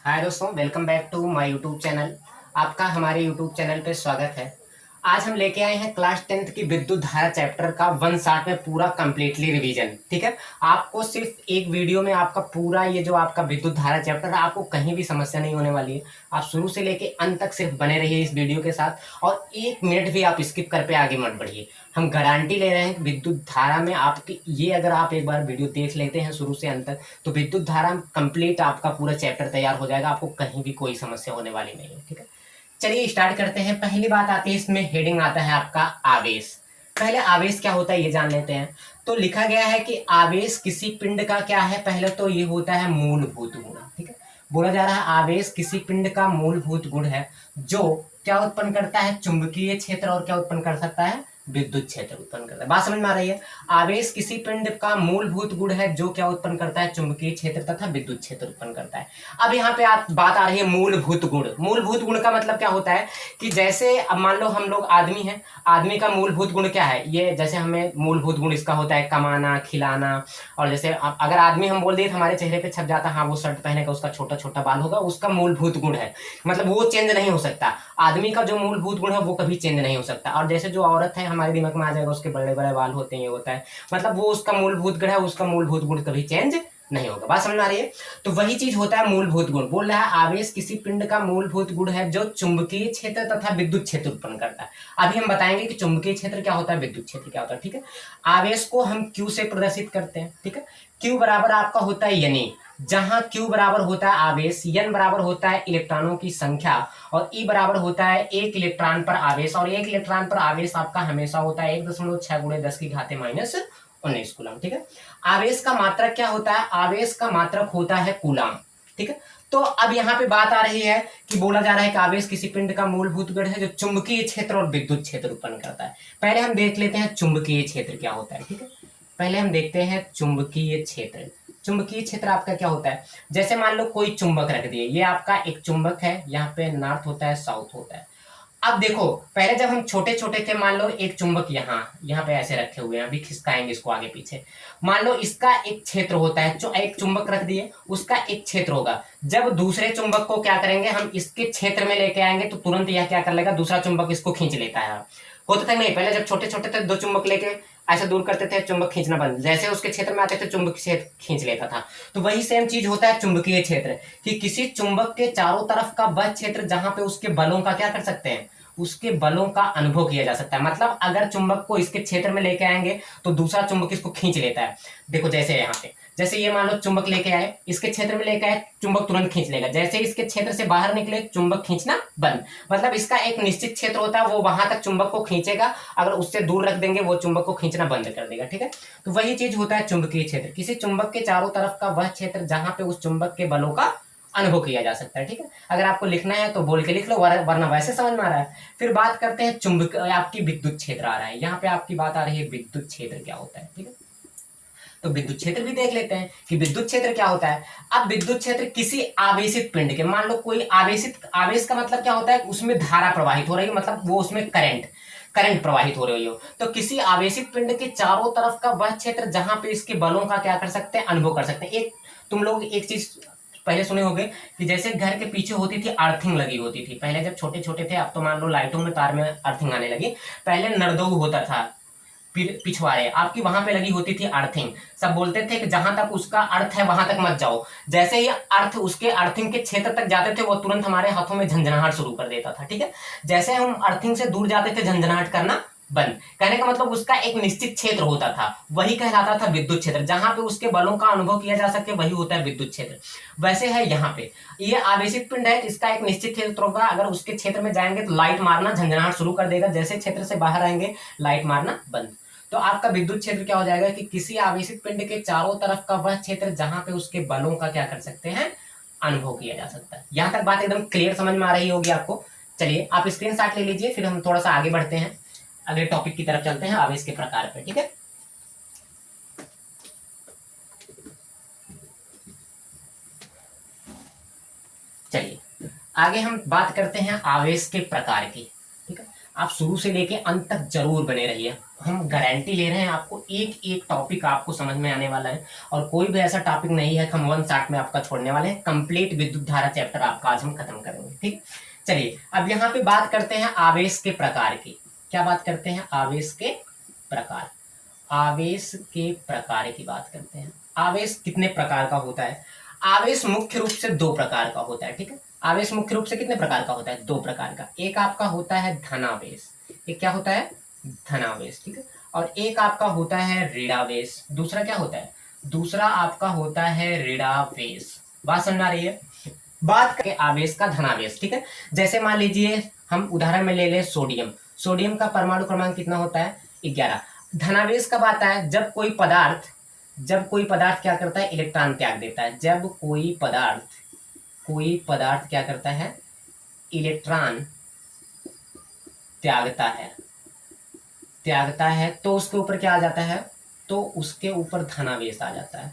हाय दोस्तों, welcome back to my YouTube channel. आपका हमारे यूट्यूब चैनल पे स्वागत है। आज हम लेके आए हैं क्लास 10th की विद्युत धारा चैप्टर का 1 शॉट में पूरा कंप्लीटली रिवीजन। ठीक है, आपको सिर्फ एक वीडियो में आपका पूरा ये जो आपका विद्युत धारा चैप्टर है, आपको कहीं भी समस्या नहीं होने वाली है। आप शुरू से लेके अंत तक सिर्फ बने रहिए इस वीडियो के साथ और 1 मिनट भी आप स्किप कर पे आगे मत बढ़िए। हम गारंटी ले रहे हैं कि विद्युत धारा में आपकी ये अगर आप एक बार वीडियो देख लेते हैं शुरू से अंत तक, तो विद्युत धारा कंप्लीट आपका पूरा चैप्टर तैयार हो जाएगा। आपको कहीं भी कोई समस्या होने वाली नहीं है। ठीक है, चलिए स्टार्ट करते हैं। पहली बात आती है, इसमें हेडिंग आता है आपका आवेश। पहले आवेश क्या होता है ये जान लेते हैं। तो लिखा गया है कि आवेश किसी पिंड का क्या है। पहले तो ये होता है मूलभूत गुण। ठीक है, बोला जा रहा है आवेश किसी पिंड का मूलभूत गुण है जो क्या उत्पन्न करता है, चुंबकीय क्षेत्र, और क्या उत्पन्न कर सकता है, विद्युत क्षेत्र उत्पन्न करता है। बात समझ में आ रही है। आवेश किसी पिंड का मूलभूत गुण है जो क्या उत्पन्न करता है, चुंबकीय क्षेत्र तथा विद्युत क्षेत्र उत्पन्न करता है। अब यहाँ पे बात आ रही है मूलभूत गुण। मूलभूत गुण का मतलब क्या होता है कि जैसे अब मान लो हम लोग आदमी हैं, आदमी का मूलभूत गुण क्या है, ये जैसे हमें मूलभूत गुण इसका होता है कमाना, खिलाना। और जैसे अगर आदमी हम बोल दिए तो हमारे चेहरे पे छप जाता है, हाँ वो शर्ट पहने का उसका छोटा छोटा बाल होगा, उसका मूलभूत गुण है। मतलब वो चेंज नहीं हो सकता। आदमी का जो मूलभूत गुण है वो कभी चेंज नहीं हो सकता। और जैसे जो औरत है हमारे दिमाग में आ जाएगा, उसके बड़े बड़े बाल होते हैं, ये होता है, मतलब वो उसका मूलभूत गुण है, उसका मूलभूत गुण कभी चेंज नहीं होगा। बात समझ में आ रही है। तो वही चीज होता है मूलभूत गुण। बोल रहा है आवेश किसी पिंड का मूलभूत गुण है जो चुंबकीय क्षेत्र तथा विद्युत क्षेत्र उत्पन्न करता है। अभी हम बताएंगे कि चुंबकीय क्षेत्र क्या होता है, विद्युत क्षेत्र क्या होता है। ठीक है, आवेश को हम क्यू से प्रदर्शित करते हैं। ठीक है, क्यू बराबर आपका होता है यानी, जहां क्यू बराबर होता है आवेश, एन बराबर होता है इलेक्ट्रॉनों की संख्या, और ई बराबर होता है 1 इलेक्ट्रॉन पर आवेश। और 1 इलेक्ट्रॉन पर आवेश आपका हमेशा होता है 1.6 गुणे 10 की घाते -19 कूलम। ठीक है, आवेश का मात्रक क्या होता है, आवेश का मात्रक होता है कूलम। ठीक है, तो अब यहाँ पे बात आ रही है कि बोला जा रहा है कि आवेश किसी पिंड का मूलभूत गुण है जो चुंबकीय क्षेत्र और विद्युत क्षेत्र उत्पन्न करता है। पहले हम देख लेते हैं चुंबकीय क्षेत्र क्या होता है। ठीक है, पहले हम देखते हैं चुंबकीय क्षेत्र। चुंबकीय क्षेत्र आपका क्या होता है, जैसे मान लो कोई चुंबक रख दिए, ये आपका एक चुंबक है, यहाँ पे नॉर्थ होता है, साउथ होता है। अब देखो, पहले जब हम छोटे छोटे थे, मान लो एक चुंबक यहाँ यहाँ पे ऐसे रखे हुए हैं, अभी खिसकाएंगे इसको आगे पीछे। मान लो इसका एक क्षेत्र होता है, जो एक चुंबक रख दिए उसका एक क्षेत्र होगा। जब दूसरे चुंबक को क्या करेंगे, हम इसके क्षेत्र में लेके आएंगे तो तुरंत यह क्या कर लेगा, दूसरा चुंबक इसको खींच लेता है। होता था नहीं, पहले जब छोटे छोटे थे, दो चुंबक लेके ऐसे दूर करते थे, चुंबक खींचना बंद, जैसे उसके क्षेत्र में आते थे चुंबक क्षेत्र खींच लेता था। तो वही सेम चीज होता है चुंबकीय क्षेत्र, कि किसी चुंबक के चारों तरफ का वह क्षेत्र जहां पे उसके बलों का क्या कर सकते हैं, उसके बलों का अनुभव किया जा सकता है। मतलब अगर चुंबक को इसके क्षेत्र में लेके आएंगे तो दूसरा चुंबक इसको खींच लेता है। देखो जैसे यहाँ पे, जैसे ये मान लो चुंबक लेके आए, इसके क्षेत्र में लेके आए, चुंबक तुरंत खींच लेगा। जैसे इसके क्षेत्र से बाहर निकले, चुंबक खींचना बंद। मतलब इसका एक निश्चित क्षेत्र होता है, वो वहां तक चुंबक को खींचेगा, अगर उससे दूर रख देंगे वो चुंबक को खींचना बंद कर देगा। ठीक है, तो वही चीज होता है चुंबकीय क्षेत्र, किसी चुंबक के चारों तरफ का वह क्षेत्र जहां पे उस चुंबक के बलों का अनुभव किया जा सकता है। ठीक है, अगर आपको लिखना है तो बोल के लिख लो, वरना वैसे समझ में आ रहा है। फिर बात करते हैं चुंबक, आपकी विद्युत क्षेत्र आ रहा है। यहाँ पे आपकी बात आ रही है विद्युत क्षेत्र क्या होता है। ठीक है, तो विद्युत क्षेत्र भी देख लेते हैं कि विद्युत क्षेत्र क्या होता है। अब विद्युत क्षेत्र किसी आवेशित पिंड के, मान लो कोई आवेशित, आवेश का मतलब क्या होता है, उसमें धारा प्रवाहित हो रही है, मतलब वो उसमें करंट करंट प्रवाहित हो रही हो। तो किसी आवेशित पिंड के चारों तरफ का वह क्षेत्र जहां पे इसके बलों का क्या कर सकते हैं, अनुभव कर सकते हैं। एक तुम लोग एक चीज पहले सुने होंगे कि जैसे घर के पीछे होती थी अर्थिंग लगी होती थी, पहले जब छोटे छोटे थे, अब तो मान लो लाइटों में तार में अर्थिंग आने लगी। पहले नरदोग होता था, पिछवाड़े आपकी वहां पे लगी होती थी अर्थिंग। सब बोलते थे कि जहां तक उसका अर्थ है वहां तक मत जाओ। जैसे ही अर्थ उसके अर्थिंग के क्षेत्र तक जाते थे, वो तुरंत हमारे हाथों में झंझनाहट शुरू कर देता था। ठीक है, जैसे हम अर्थिंग से दूर जाते थे, झंझनाहट करना बंद। कहने का मतलब उसका एक निश्चित क्षेत्र होता था, वही कहलाता था विद्युत क्षेत्र। जहां पे उसके बलों का अनुभव किया जा सके वही होता है विद्युत क्षेत्र। वैसे है यहाँ पे, ये आवेशित पिंड है, इसका एक निश्चित क्षेत्र होगा। अगर उसके क्षेत्र में जाएंगे तो लाइट मारना, झंझनाहट शुरू कर देगा, जैसे क्षेत्र से बाहर आएंगे लाइट मारना बंद। तो आपका विद्युत क्षेत्र क्या हो जाएगा कि किसी आवेशित पिंड के चारों तरफ का वह क्षेत्र जहां पे उसके बलों का क्या कर सकते हैं, अनुभव किया जा सकता है। यहां तक बात एकदम क्लियर समझ में आ रही होगी आपको। चलिए आप स्क्रीनशॉट ले लीजिए, फिर हम थोड़ा सा आगे बढ़ते हैं, अगले टॉपिक की तरफ चलते हैं, आवेश के प्रकार पे। ठीक है, चलिए आगे हम बात करते हैं आवेश के प्रकार की। ठीक है, आप शुरू से लेके अंत तक जरूर बने रहिए। हम गारंटी ले रहे हैं आपको, एक एक टॉपिक आपको समझ में आने वाला है और कोई भी ऐसा टॉपिक नहीं है कि हम वन शॉट में आपका छोड़ने वाले हैं। कंप्लीट विद्युत धारा चैप्टर आपका आज हम खत्म करेंगे। ठीक, चलिए अब यहाँ पे बात करते हैं आवेश के प्रकार की। क्या बात करते हैं? आवेश के प्रकार। आवेश के प्रकार की बात करते हैं। आवेश कितने प्रकार का होता है? आवेश मुख्य रूप से दो प्रकार का होता है। ठीक है, आवेश मुख्य रूप से कितने प्रकार का होता है? दो प्रकार का। एक आपका होता है धनावेश, एक क्या होता है? धनावेश। ठीक है, और एक आपका होता है ऋणावेश। दूसरा क्या होता है? दूसरा आपका होता है ऋणावेश। बात समझ आ रही है? बात करें आवेश का धनावेश। ठीक है, जैसे मान लीजिए हम उदाहरण में ले लें सोडियम। सोडियम का परमाणु क्रमांक कितना होता है? 11। धनावेश कब आता है? जब कोई पदार्थ क्या करता है? इलेक्ट्रॉन त्याग देता है। जब कोई पदार्थ क्या करता है? इलेक्ट्रॉन त्यागता है तो उसके ऊपर क्या आ जाता है? तो उसके ऊपर धनावेश आ जाता है।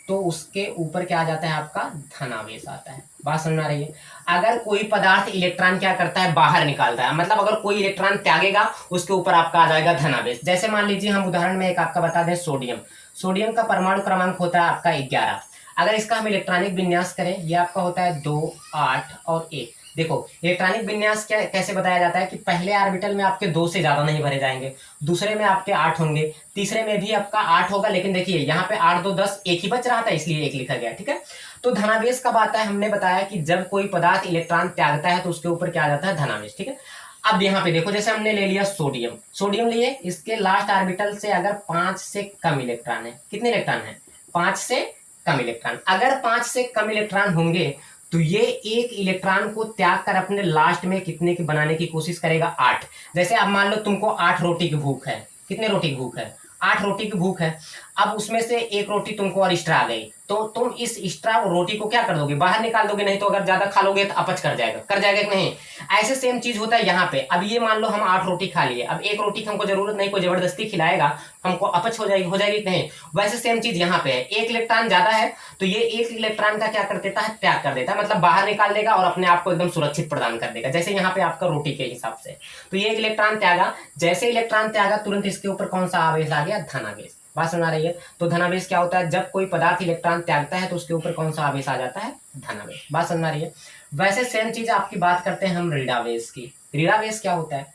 तो उसके ऊपर क्या आ जाता है? आपका धनावेश आता है। बात समझ में आ रही है? अगर कोई पदार्थ इलेक्ट्रॉन क्या करता है? बाहर निकालता है, मतलब अगर कोई इलेक्ट्रॉन त्यागेगा उसके ऊपर आपका आ जाएगा धनावेश। जैसे मान लीजिए हम उदाहरण में एक आपका बता दें सोडियम। सोडियम का परमाणु क्रमांक होता है आपका 11। अगर इसका हम इलेक्ट्रॉनिक विन्यास करें, ये आपका होता है 2, 8 और 1। देखो इलेक्ट्रॉनिक विन्यास क्या कैसे बताया जाता है कि पहले ऑर्बिटल में आपके 2 से ज्यादा नहीं भरे जाएंगे, दूसरे में आपके 8 होंगे, तीसरे में भी आपका 8 होगा। लेकिन देखिए यहाँ पे 8 2 10, एक ही बच रहा था इसलिए 1 लिखा गया। ठीक है, तो धनावेश कब आता है? हमने बताया कि जब कोई पदार्थ इलेक्ट्रॉन त्यागता है तो उसके ऊपर क्या आ जाता है? धनावेश। ठीक है, अब यहाँ पे देखो जैसे हमने ले लिया सोडियम लिए, इसके लास्ट ऑर्बिटल से अगर 5 से कम इलेक्ट्रॉन है, कितने इलेक्ट्रॉन है? 5 से कम इलेक्ट्रॉन। अगर 5 से कम इलेक्ट्रॉन होंगे तो ये एक इलेक्ट्रॉन को त्याग कर अपने लास्ट में कितने की बनाने की कोशिश करेगा? 8। जैसे अब मान लो तुमको 8 रोटी की भूख है। कितने रोटी की भूख है? 8 रोटी की भूख है। अब उसमें से एक रोटी तुमको और एक्स्ट्रा आ गई, तो तुम इस एक्स्ट्रा रोटी को क्या कर दोगे? बाहर निकाल दोगे, नहीं तो अगर ज्यादा खा लोगे तो अपच कर जाएगा कि नहीं? ऐसे सेम चीज होता है यहाँ पे। अब ये मान लो हम 8 रोटी खा लिए, अब एक रोटी की हमको जरूरत नहीं, कोई जबरदस्ती खिलाएगा, हमको अपच हो जाएगी कि नहीं? वैसे सेम चीज यहाँ पे है। एक इलेक्ट्रॉन ज्यादा है तो ये एक इलेक्ट्रॉन का क्या कर देता है? त्याग कर देता है, मतलब बाहर निकाल देगा और अपने आप को एकदम सुरक्षित प्रदान कर देगा। जैसे यहाँ पे आपका रोटी के हिसाब से, तो ये एक इलेक्ट्रॉन त्यागा, जैसे इलेक्ट्रॉन त्यागा तुरंत इसके ऊपर कौन सा आवेश आ गया? धनावेश। बात सुना रही है? तो धनावेश क्या होता है? जब कोई पदार्थ इलेक्ट्रॉन त्यागता है तो उसके ऊपर कौन सा आवेश आ जाता है? धनावेश। बात समझ रही है? वैसे सेम चीज आपकी बात करते हैं हम ऋणावेश की। ऋणावेश क्या होता है?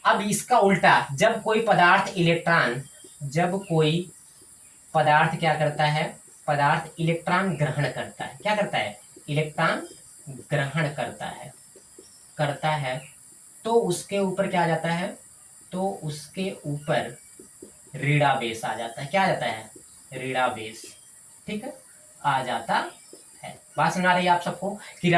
अब इसका उल्टा, जब कोई पदार्थ क्या करता है? पदार्थ इलेक्ट्रॉन ग्रहण करता है। क्या करता है? इलेक्ट्रॉन ग्रहण करता है तो उसके ऊपर क्या आ जाता है? तो उसके ऊपर ऋणावेश आ जाता है। क्या आ जाता है? ऋणावेश। ठीक है, आ जाता है। बात सुना रही है आप सबको कि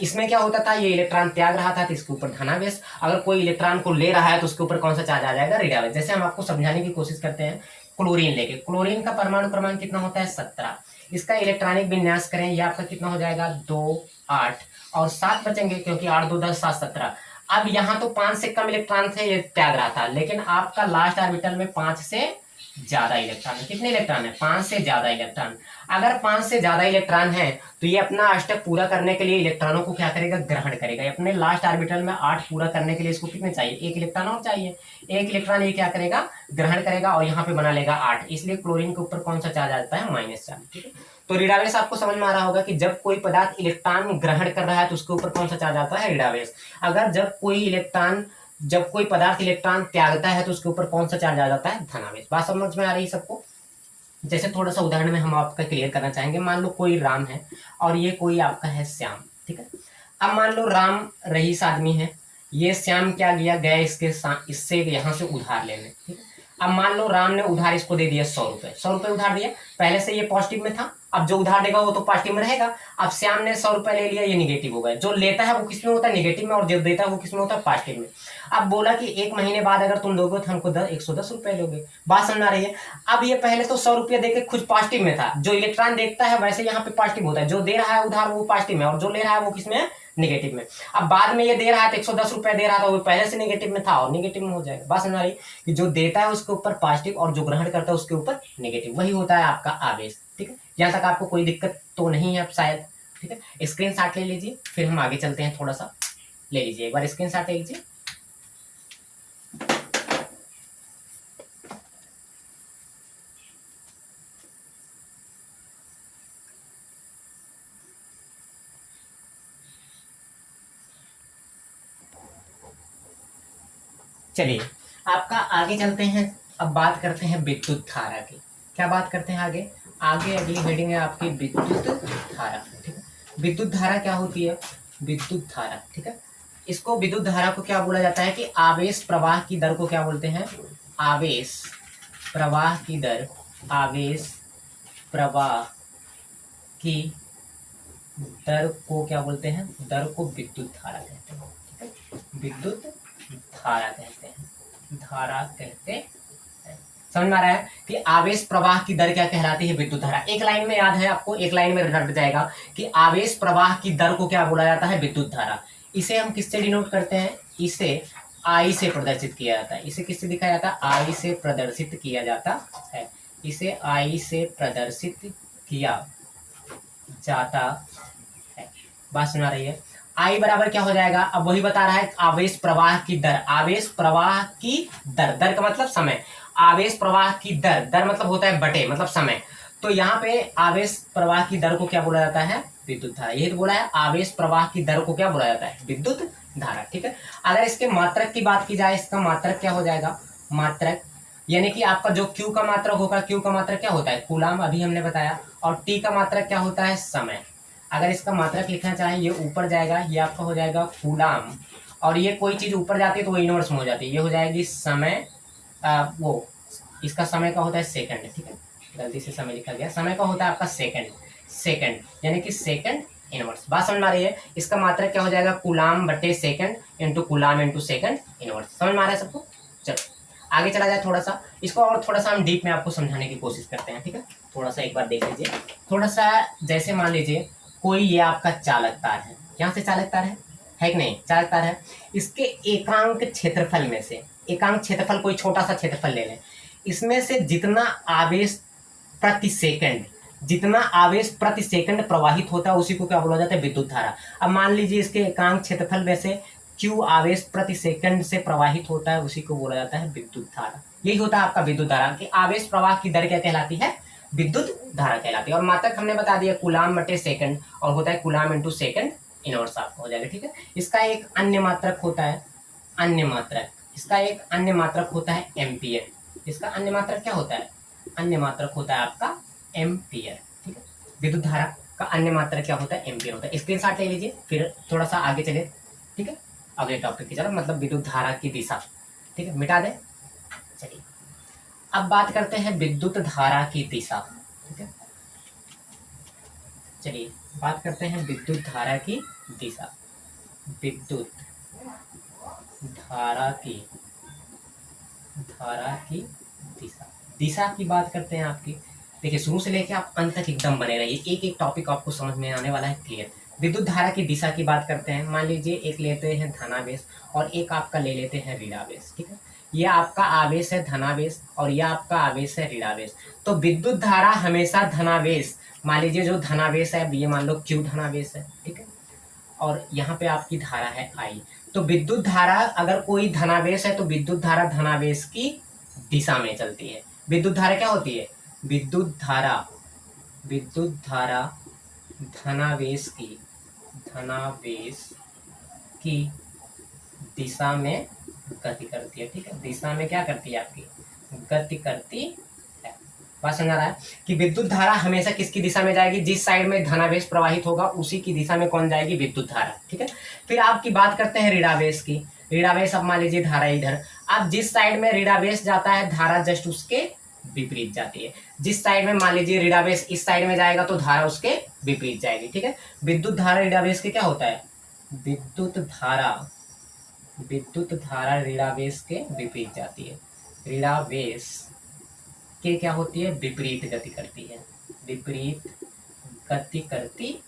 इसमें क्या होता था? ये इलेक्ट्रॉन त्याग रहा था तो इसके ऊपर धनावेश, अगर कोई इलेक्ट्रॉन को ले रहा है तो उसके ऊपर कौन सा चार्ज आ जाएगा? ऋणावेश। जैसे हम आपको समझाने की कोशिश करते हैं क्लोरीन लेके। क्लोरीन का परमाणु क्रमांक कितना होता है? 17। इसका इलेक्ट्रॉनिक विन्यास करें, ये आपका कितना हो जाएगा? 2, 8 और 7 बचेंगे, क्योंकि 8 2 10 7 17। अब यहाँ तो 5 से कम इलेक्ट्रॉन थे, ये त्याग रहा था, लेकिन आपका लास्ट ऑर्बिटल में 5 से ज्यादा इलेक्ट्रॉन है। कितने इलेक्ट्रॉन है? 5 से ज्यादा इलेक्ट्रॉन। अगर 5 से ज्यादा इलेक्ट्रॉन है तो ये अपना अष्टक पूरा करने के लिए इलेक्ट्रॉनों को क्या करेगा? ग्रहण करेगा। अपने लास्ट ऑर्बिटल में 8 पूरा करने के लिए इसको कितने चाहिए? 1 इलेक्ट्रॉन और चाहिए। 1 इलेक्ट्रॉन ये क्या करेगा? ग्रहण करेगा और यहाँ पे बना लेगा 8। इसलिए क्लोरीन के ऊपर कौन सा चार्ज आ जाता है? Minus charge. ठीक है, तो ऋणावेश आपको समझ में आ रहा होगा कि जब कोई पदार्थ इलेक्ट्रॉन ग्रहण कर रहा है तो उसके ऊपर कौन सा चार्ज आता है? ऋणावेश। अगर जब कोई पदार्थ इलेक्ट्रॉन त्यागता है तो उसके ऊपर कौन सा चार्ज आ जाता है? धनावेश। बात समझ में आ रही है सबको? जैसे थोड़ा सा उदाहरण में हम आपका क्लियर करना चाहेंगे। मान लो कोई राम है और ये कोई आपका है श्याम। ठीक है, अब मान लो राम रईस आदमी है, ये श्याम क्या लिया गया? इससे यहाँ से उधार लेने। ठीक है, अब मान लो राम ने उधार इसको दे दिया 100 रुपए। 100 रुपए उधार दिया, पहले से ये पॉजिटिव में था, अब जो उधार देगा वो तो पॉजिटिव में रहेगा। अब श्याम ने 100 रुपए ले लिया, ये निगेटिव हो गया। जो लेता है वो किसमें होता है? निगेटिव में, और जो देता है वो किसमें होता है? पॉजिटिव में। अब बोला कि 1 महीने बाद अगर तुम दोगे तो हमको 110 रुपए लोगे। बात समझ आ रही है? अब ये पहले तो 100 रुपया देके खुद पॉजिटिव में था, जो इलेक्ट्रॉन देखता है वैसे यहाँ पे पॉजिटिव होता है, जो दे रहा है उधार वो पॉजिटिव में, और जो ले रहा है वो किसमें है? निगेटिव में। अब बाद में ये दे रहा है तो 110 रुपए दे रहा था, वो पहले से निगेटिव में था और निगेटिव में हो जाएगा। बात समझ आ रही कि जो देता है उसके ऊपर पॉजिटिव और जो ग्रहण करता है उसके ऊपर निगेटिव, वही होता है आपका आवेश। ठीक है, यहाँ तक आपको कोई दिक्कत तो नहीं है अब शायद? ठीक है, स्क्रीन शॉट ले लीजिए, फिर हम आगे चलते हैं। थोड़ा सा ले लीजिए, एक बार स्क्रीन शॉट ले लीजिए। चलिए आपका आगे चलते हैं। अब बात करते हैं विद्युत धारा की। क्या बात करते हैं आगे? आगे अगली हेडिंग है आपकी विद्युत धारा। ठीक है, विद्युत धारा क्या होती है? विद्युत धारा, ठीक है, इसको विद्युत धारा को क्या बोला जाता है कि आवेश प्रवाह की दर को क्या बोलते हैं? आवेश प्रवाह की दर, आवेश प्रवाह की दर को क्या बोलते हैं? दर को विद्युत धारा कहते हैं। ठीक है, विद्युत धारा कहते हैं, धारा कहते हैं। समझ में आ रहा है कि आवेश प्रवाह की दर क्या कहलाती है? विद्युत धारा। एक लाइन में याद है आपको, एक लाइन में रट जाएगा कि आवेश प्रवाह की दर को क्या बोला जाता है? विद्युत धारा। इसे हम किससे डिनोट करते हैं? इसे आई से प्रदर्शित किया जाता है। इसे किससे दिखाया जाता है? आई से प्रदर्शित किया जाता है। इसे आई से प्रदर्शित किया जाता है। बात सुना रही है? आई बराबर क्या हो जाएगा? अब वही बता रहा है, आवेश प्रवाह की दर। आवेश प्रवाह की दर, दर का मतलब समय। आवेश प्रवाह की दर, दर मतलब होता है बटे, मतलब समय। तो यहाँ पे आवेश प्रवाह की दर को क्या बोला जाता है? विद्युत धारा। यही तो बोला है, आवेश प्रवाह की दर को क्या बोला जाता है? विद्युत धारा। ठीक है, अगर इसके मात्रक की बात की जाए, इसका मात्रक क्या हो जाएगा? मात्रक यानी कि आपका जो Q का मात्रक होगा, Q का मात्रक क्या होता है? कूलाम, अभी हमने बताया। और T का मात्रक क्या होता है? समय। अगर इसका मात्रक लिखना चाहें, ये ऊपर जाएगा, ये आपका हो जाएगा कूलाम, और ये कोई चीज ऊपर जाती है तो वो इनवर्स में हो जाती है, ये हो जाएगी समय। वो इसका समय का होता है सेकंड। ठीक है, गलती से समय लिखा गया, समय का होता है आपका सेकंड। सेकंड यानी कि सेकंड इनवर्स। बात समझ में आ रही है? इसका मात्रक क्या हो जाएगा? कूलाम बटे second into coulomb into second inverse. समझ में आ रहा है सबको? चलो आगे चला जाए थोड़ा सा, इसको और थोड़ा सा हम डीप में आपको समझाने की कोशिश करते हैं। ठीक है, थोड़ा सा एक बार देख लीजिए। थोड़ा सा जैसे मान लीजिए कोई ये आपका चालक तार है, यहाँ से चालक तार है कि नहीं? चालक तार है। इसके एकांक क्षेत्रफल में से, एकांक क्षेत्रफल कोई छोटा सा क्षेत्रफल ले लें, इसमें से जितना आवेश प्रति सेकंड, जितना आवेश प्रति सेकंड प्रवाहित होता है उसी को क्या बोला जाता है? विद्युत धारा। अब मान लीजिए इसके एकांक क्षेत्रफल में से Q आवेश प्रति सेकंड से प्रवाहित होता है, उसी को बोला जाता है विद्युत धारा। यही होता है आपका विद्युत धारा कि आवेश प्रवाह की दर क्या कहलाती है? विद्युत धारा कहलाती है। और मात्रक हमने बता दिया कूलाम बटे सेकंड, और होता है कूलाम इंटू सेकंड इनवर्स आपका हो जाएगा। ठीक है, इसका एक अन्य मात्रक होता है, अन्य मात्रक, इसका एक अन्य मात्रक होता है एम्पियर। इसका अन्य मात्रक क्या होता है? अन्य मात्रक होता है आपका एम्पियर। ठीक है, विद्युत धारा का अन्य मात्रक क्या होता है? एम्पियर होता है। स्क्रीनशॉट ले लीजिए, फिर थोड़ा सा आगे चले। ठीक है, अगले टॉपिक की तरफ, मतलब विद्युत धारा की दिशा। ठीक है, मिटा दें। चलिए अब बात करते हैं विद्युत धारा की दिशा। ठीक है, चलिए बात करते हैं विद्युत धारा की दिशा। विद्युत धारा की दिशा, दिशा की बात करते हैं आपकी। देखिए शुरू से लेके आप अंत तक एकदम बने रहिए, एक एक टॉपिक आपको समझ में आने वाला है क्लियर। विद्युत धारा की दिशा की बात करते हैं। मान लीजिए एक लेते हैं धनावेश और एक आपका ले लेते हैं ऋणावेश। ठीक है, ये आपका आवेश है धनावेश और यह आपका आवेश है ऋणावेश। तो विद्युत धारा हमेशा धनावेश, मान लीजिए जो धनावेश है ये मान लो Q धनावेश है। ठीक है, और यहाँ पे आपकी धारा है I। तो विद्युत धारा अगर कोई धनावेश है तो विद्युत धारा धनावेश की दिशा में चलती है। विद्युत धारा क्या होती है? विद्युत धारा धनावेश की दिशा में गति करती है। ठीक है, दिशा में क्या करती है? आपकी गति करती है। बात समझ आ रहा है कि विद्युत धारा हमेशा किसकी दिशा में जाएगी? जिस साइड में धनावेश प्रवाहित होगा उसी की दिशा में कौन जाएगी? विद्युत धारा। ठीक है, फिर आपकी बात करते हैं ऋणावेश की। ऋणावेश, अब मान लीजिए धारा इधर, अब जिस साइड में ऋणावेश जाता है धारा जस्ट उसके विपरीत जाती है। जिस साइड में मान लीजिए ऋणावेश इस साइड में जाएगा तो धारा उसके विपरीत जाएगी। ठीक है, विद्युत धारा ऋणावेश के क्या होता है? विद्युत धारा ऋणावेश के विपरीत जाती है। ऋणावेश के क्या होती है? विपरीत गति करती है, विपरीत गति करती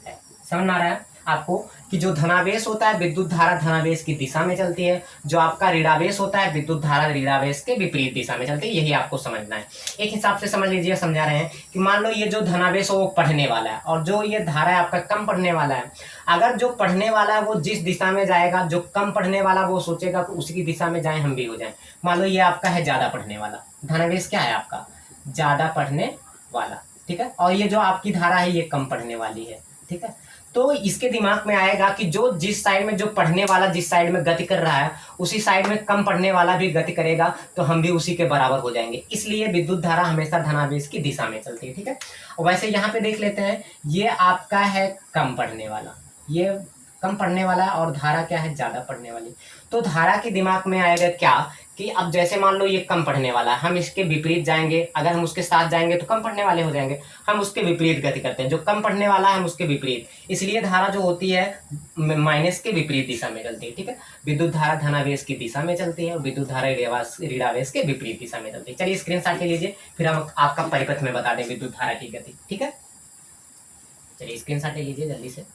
है। समझ में आ रहा है आपको कि जो धनावेश होता है विद्युत धारा धनावेश की दिशा में चलती है, जो आपका ऋणावेश होता है विद्युत धारा ऋणावेश के विपरीत दिशा में चलती है। यही आपको समझना है। एक हिसाब से समझ लीजिए, समझा रहे हैं कि मान लो ये जो धनावेश है वो पढ़ने वाला है और जो ये धारा है आपका कम पढ़ने वाला है। अगर जो पढ़ने वाला है वो जिस दिशा में जाएगा, जो कम पढ़ने वाला वो सोचेगा कि उसी की दिशा में जाए, हम भी हो जाए। मान लो ये आपका है ज्यादा पढ़ने वाला, धनावेश क्या है आपका? ज्यादा पढ़ने वाला। ठीक है, और ये जो आपकी धारा है ये कम पढ़ने वाली है। ठीक है, तो इसके दिमाग में आएगा कि जो जिस साइड में जो पढ़ने वाला जिस साइड में गति कर रहा है उसी साइड में कम पढ़ने वाला भी गति करेगा, तो हम भी उसी के बराबर हो जाएंगे। इसलिए विद्युत धारा हमेशा धनावेश की दिशा में चलती है, ठीक है। और वैसे यहाँ पे देख लेते हैं, ये आपका है कम पढ़ने वाला, ये कम पढ़ने वाला, और धारा क्या है, ज्यादा पढ़ने वाली। तो धारा के दिमाग में आएगा क्या कि अब जैसे मान लो ये कम पढ़ने वाला है, हम इसके विपरीत जाएंगे, अगर हम उसके साथ जाएंगे तो कम पढ़ने वाले हो जाएंगे, हम उसके विपरीत गति करते हैं, जो कम पढ़ने वाला है हम उसके विपरीत, इसलिए धारा जो होती है माइनस के विपरीत दिशा में चलती है, ठीक है। विद्युत धारा धनावेश की दिशा में चलती है और विद्युत धारा ऋणावेश के विपरीत दिशा में चलती है। चलिए स्क्रीनशॉट ले लीजिए, फिर हम आपका परिपथ में बता दें विद्युत धारा की गति, ठीक है। चलिए स्क्रीनशॉट ले लीजिए जल्दी से।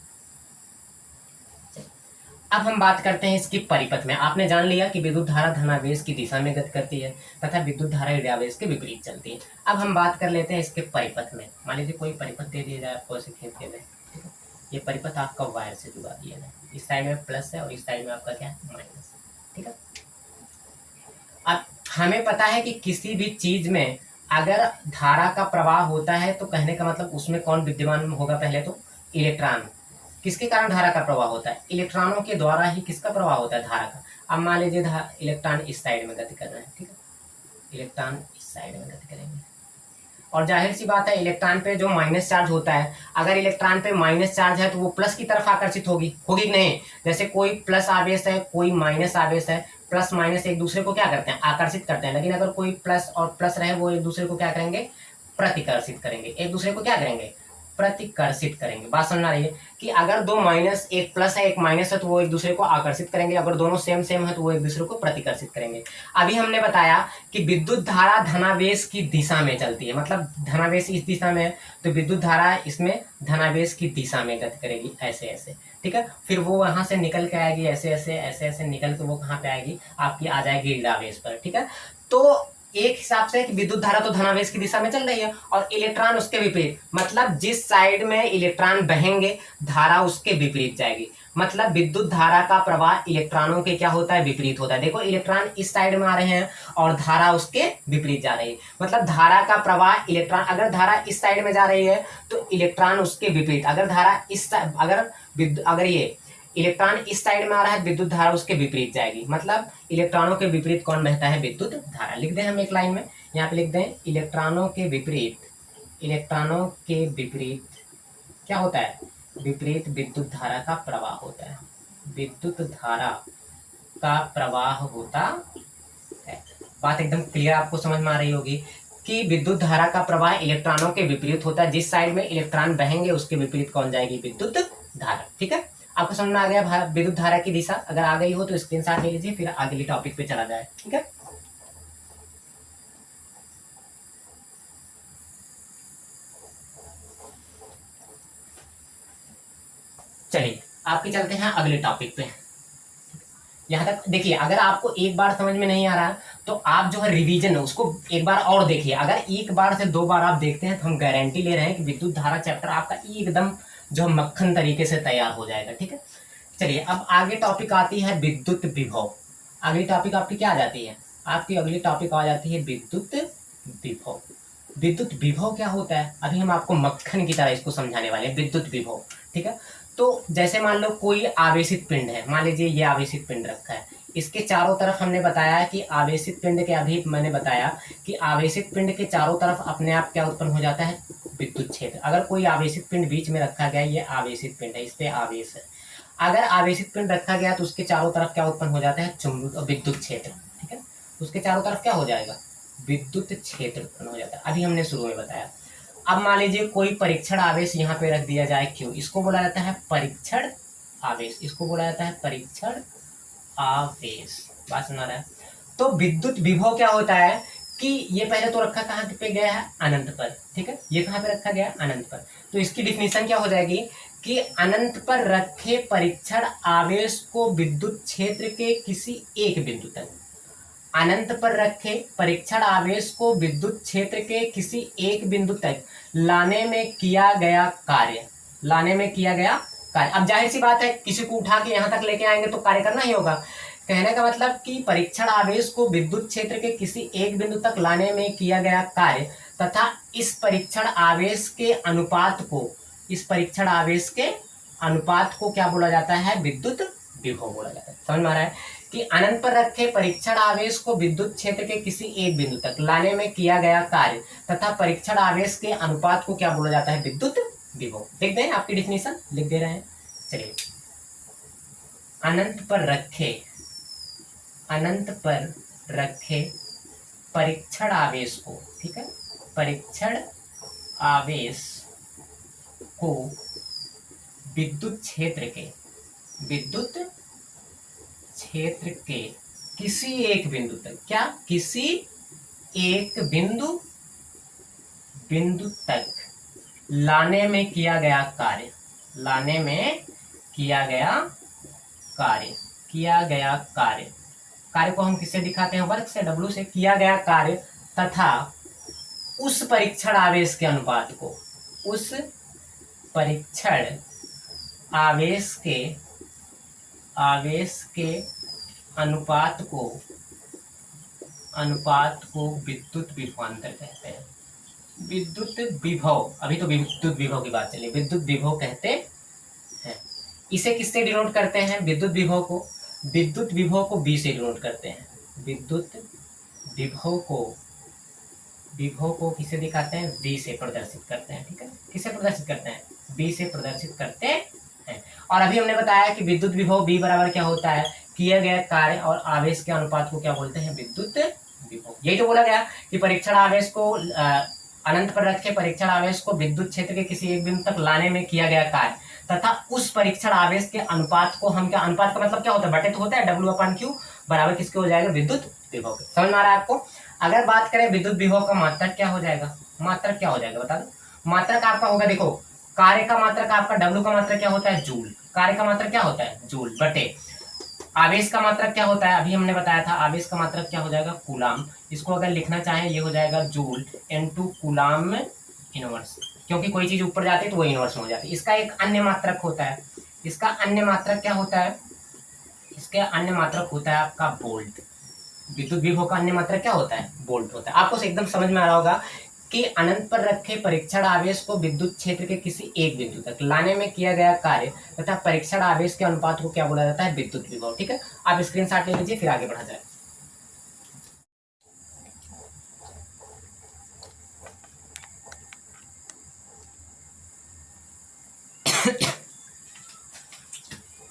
अब हम बात करते हैं इसकी परिपथ में। आपने जान लिया कि विद्युत धारा धनावेश की दिशा में गति करती है तथा विद्युत धारा ऋणावेश के विपरीत चलती है। अब हम बात कर लेते हैं इसके परिपथ में। मान लीजिए कोई परिपथ दे दिया जाए आपको ऐसे खेत के में, ठीक है। ये परिपथ आपका वायर से जुड़ा दिया है, इस साइड में प्लस है और इस साइड में आपका क्या है, माइनस, ठीक है। अब हमें पता है कि किसी भी चीज में अगर धारा का प्रवाह होता है तो कहने का मतलब उसमें कौन विद्यमान होगा, पहले तो इलेक्ट्रॉन। किसके कारण धारा का प्रवाह होता है, इलेक्ट्रॉनों के द्वारा ही किसका प्रवाह होता है, धारा का। अब मान लीजिए इलेक्ट्रॉन इस साइड में गति कर रहे हैं, ठीक है, इलेक्ट्रॉन इस साइड में गति करेंगे, और जाहिर सी बात है इलेक्ट्रॉन पे जो माइनस चार्ज होता है, अगर इलेक्ट्रॉन पे माइनस चार्ज है तो वो प्लस की तरफ आकर्षित होगी कि नहीं। जैसे कोई प्लस आवेश है, कोई माइनस आवेश है, प्लस माइनस एक दूसरे को क्या करते हैं, आकर्षित करते हैं। लेकिन अगर कोई प्लस और प्लस रहे, वो एक दूसरे को क्या करेंगे, प्रतिकर्षित करेंगे, एक दूसरे को क्या करेंगे, प्रतिकर्षित करेंगे। बात समझना रही है कि अगर दो माइनस, एक प्लस है एक माइनस है, तो वो एक दूसरे को आकर्षित करेंगे, अगर दोनों सेम सेम है तो वो एक दूसरे को प्रतिकर्षित करेंगे। अभी हमने बताया कि विद्युत धारा धनावेश की दिशा में चलती है, मतलब धनावेश इस दिशा में है तो विद्युत धारा इसमें धनावेश की दिशा में गति करेगी, ऐसे ऐसे, ठीक है। फिर वो वहां से निकल के आएगी, ऐसे ऐसे ऐसे ऐसे निकल के वो कहाँ पे आएगी, आपकी आ जाएगी ऋणावेश पर, ठीक है। तो एक हिसाब से कि विद्युत धारा तो धनावेश की दिशा में चल रही है और इलेक्ट्रॉन उसके विपरीत, मतलब जिस साइड में इलेक्ट्रॉन बहेंगे धारा उसके विपरीत जाएगी। मतलब विद्युत धारा का प्रवाह इलेक्ट्रॉनों के क्या होता है, विपरीत होता है। देखो इलेक्ट्रॉन इस साइड में आ रहे हैं और धारा उसके विपरीत जा रही है, मतलब धारा का प्रवाह इलेक्ट्रॉन, अगर धारा इस साइड में जा रही है तो इलेक्ट्रॉन उसके विपरीत, अगर धारा इस अगर ये इलेक्ट्रॉन इस साइड में आ रहा है, विद्युत धारा उसके विपरीत जाएगी। मतलब इलेक्ट्रॉनों के विपरीत कौन बहता है, विद्युत धारा। लिख दें हम एक लाइन में, यहाँ पे लिख दें इलेक्ट्रॉनों के विपरीत, इलेक्ट्रॉनों के विपरीत क्या होता है, विपरीत विद्युत धारा का प्रवाह होता है, विद्युत धारा का प्रवाह होता है। बात एकदम क्लियर आपको समझ में आ रही होगी कि विद्युत धारा का प्रवाह इलेक्ट्रॉनों के विपरीत होता है, जिस साइड में इलेक्ट्रॉन बहेंगे उसके विपरीत कौन जाएगी, विद्युत धारा, ठीक है। आपको समझ में आ गया विद्युत धारा की दिशा, अगर आ गई हो तो स्क्रीनशॉट ले लीजिए, फिर अगले टॉपिक पे चला जाए, ठीक है। चलिए आपके चलते हैं अगले टॉपिक पे। यहाँ तक देखिए, अगर आपको एक बार समझ में नहीं आ रहा तो आप जो है रिवीजन है उसको एक बार और देखिए। अगर एक बार से दो बार आप देखते हैं तो हम गारंटी ले रहे हैं कि विद्युत धारा चैप्टर आपका एकदम जो मक्खन तरीके से तैयार हो जाएगा, ठीक है। चलिए अब आगे टॉपिक आती है विद्युत विभव। अगली टॉपिक आपकी क्या आ जाती है, आपकी अगली टॉपिक आ जाती है विद्युत विभव। विद्युत विभव क्या होता है, अभी हम आपको मक्खन की तरह इसको समझाने वाले हैं, विद्युत विभव, ठीक है। तो जैसे मान लो कोई आवेशित पिंड है, मान लीजिए ये आवेशित पिंड रखा है, इसके चारों तरफ हमने बताया कि आवेशित पिंड के, अभी मैंने बताया कि आवेशित पिंड के चारों तरफ अपने आप क्या उत्पन्न हो जाता है, विद्युत क्षेत्र। अगर कोई आवेशित पिंड बीच में रखा गया, ये आवेशित पिंड है, इस पे आवेश है, अगर आवेशित पिंड रखा गया तो उसके चारों तरफ क्या उत्पन्न हो जाता है, विद्युत क्षेत्र, ठीक है। उसके चारों तरफ क्या हो जाएगा, विद्युत क्षेत्र उत्पन्न हो जाता है, अभी हमने शुरू में बताया। अब मान लीजिए कोई परीक्षण आवेश यहाँ पे रख दिया जाए, क्यों, इसको बोला जाता है परीक्षण आवेश, इसको बोला जाता है परीक्षण आवेश। बात सुना रहा है। तो विद्युत विभव क्या होता है कि ये पहले तो रखा कहाँ पे गया है, अनंत पर, ठीक है। ये कहाँ पे रखा गया, अनंत पर। तो इसकी डिफिनीशन क्या हो जाएगी कि अनंत पर रखे परीक्षण आवेश को विद्युत क्षेत्र के किसी एक बिंदु तक, अनंत पर रखे परीक्षण आवेश को विद्युत क्षेत्र के किसी एक बिंदु तक लाने में किया गया कार्य, लाने में किया गया कार्य। अब जाहिर सी बात है किसी को उठा के यहाँ तक लेके आएंगे तो कार्य करना ही होगा। कहने का मतलब कि परीक्षण आवेश को विद्युत क्षेत्र के किसी एक बिंदु तक लाने में किया गया कार्य तथा इस परीक्षण आवेश के अनुपात को, इस परीक्षण आवेश के अनुपात को क्या बोला जाता है? विद्युत विभव बोला जाता है। समझ में आ रहा है कि अनंत पर रखे परीक्षण आवेश को विद्युत क्षेत्र के किसी एक बिंदु तक लाने में किया गया कार्य तथा परीक्षण आवेश के अनुपात को क्या बोला जाता है? विद्युत विभव। लिख दें, आपकी डिफिनेशन लिख दे रहे हैं। चलिए, अनंत पर रखे परीक्षण आवेश को, ठीक है, परीक्षण आवेश को विद्युत क्षेत्र के किसी एक बिंदु तक, क्या? किसी एक बिंदु तक लाने में किया गया कार्य, कार्य को हम किससे दिखाते हैं? वर्क से, W से। किया गया कार्य तथा उस परीक्षण आवेश के अनुपात को, उस परीक्षण आवेश के अनुपात को विद्युत विभवांतर कहते हैं। विद्युत विभव, अभी तो विद्युत विभव की बात चली, विद्युत विभव कहते हैं। इसे किससे डिनोट करते हैं? विद्युत विभव को B से डिनोट करते हैं। विद्युत विभव को किसे दिखाते हैं? B से प्रदर्शित करते हैं। ठीक है, किसे प्रदर्शित करते हैं? B से प्रदर्शित करते हैं। और अभी हमने बताया कि विद्युत विभव B बराबर क्या होता है? किया गया कार्य और आवेश के अनुपात को क्या बोलते हैं? विद्युत विभव। यही तो बोला गया कि परीक्षण आवेश को अनंत पर रखे परीक्षण आवेश को विद्युत क्षेत्र के किसी एक बिंदु तक लाने में किया गया कार्य तथा उस परीक्षण आवेश के अनुपात को हम क्या, अनुपात का मतलब क्या होता है? बटे तो होता है, W/Q बराबर किसके हो जाएगा? विद्युत विभव के। समझ में आ रहा है आपको? अगर बात करें विद्युत विभव का मात्रक क्या हो जाएगा? मात्रक क्या हो जाएगा बता दो? मात्रक आपका होगा, देखो, कार्य का मात्रक आपका W का मात्रक क्या होता है? जूल। कार्य का मात्रक क्या होता है? जूल बटे आवेश का मात्रक क्या होता है? अभी हमने बताया था, आवेश का मात्रक क्या हो जाएगा? कूलाम। इसको अगर लिखना चाहें ये हो जाएगा जूल इनटू कूलाम इनवर्स, क्योंकि कोई चीज ऊपर जाती है तो वो इनवर्स में हो जाती है। इसका एक अन्य मात्रक होता है, इसका अन्य मात्रक क्या होता है? इसका अन्य मात्रक होता है आपका वोल्ट। विद्युत विभव का अन्य मात्रक क्या होता है? वोल्ट होता है। आपको एकदम समझ में आ रहा होगा कि अनंत पर रखे परीक्षण आवेश को विद्युत क्षेत्र के किसी एक बिंदु तक लाने में किया गया कार्य तथा परीक्षण आवेश के अनुपात को क्या बोला जाता है? विद्युत विभव। ठीक है, आप स्क्रीनशॉट ले लीजिए, फिर आगे बढ़ा जाए।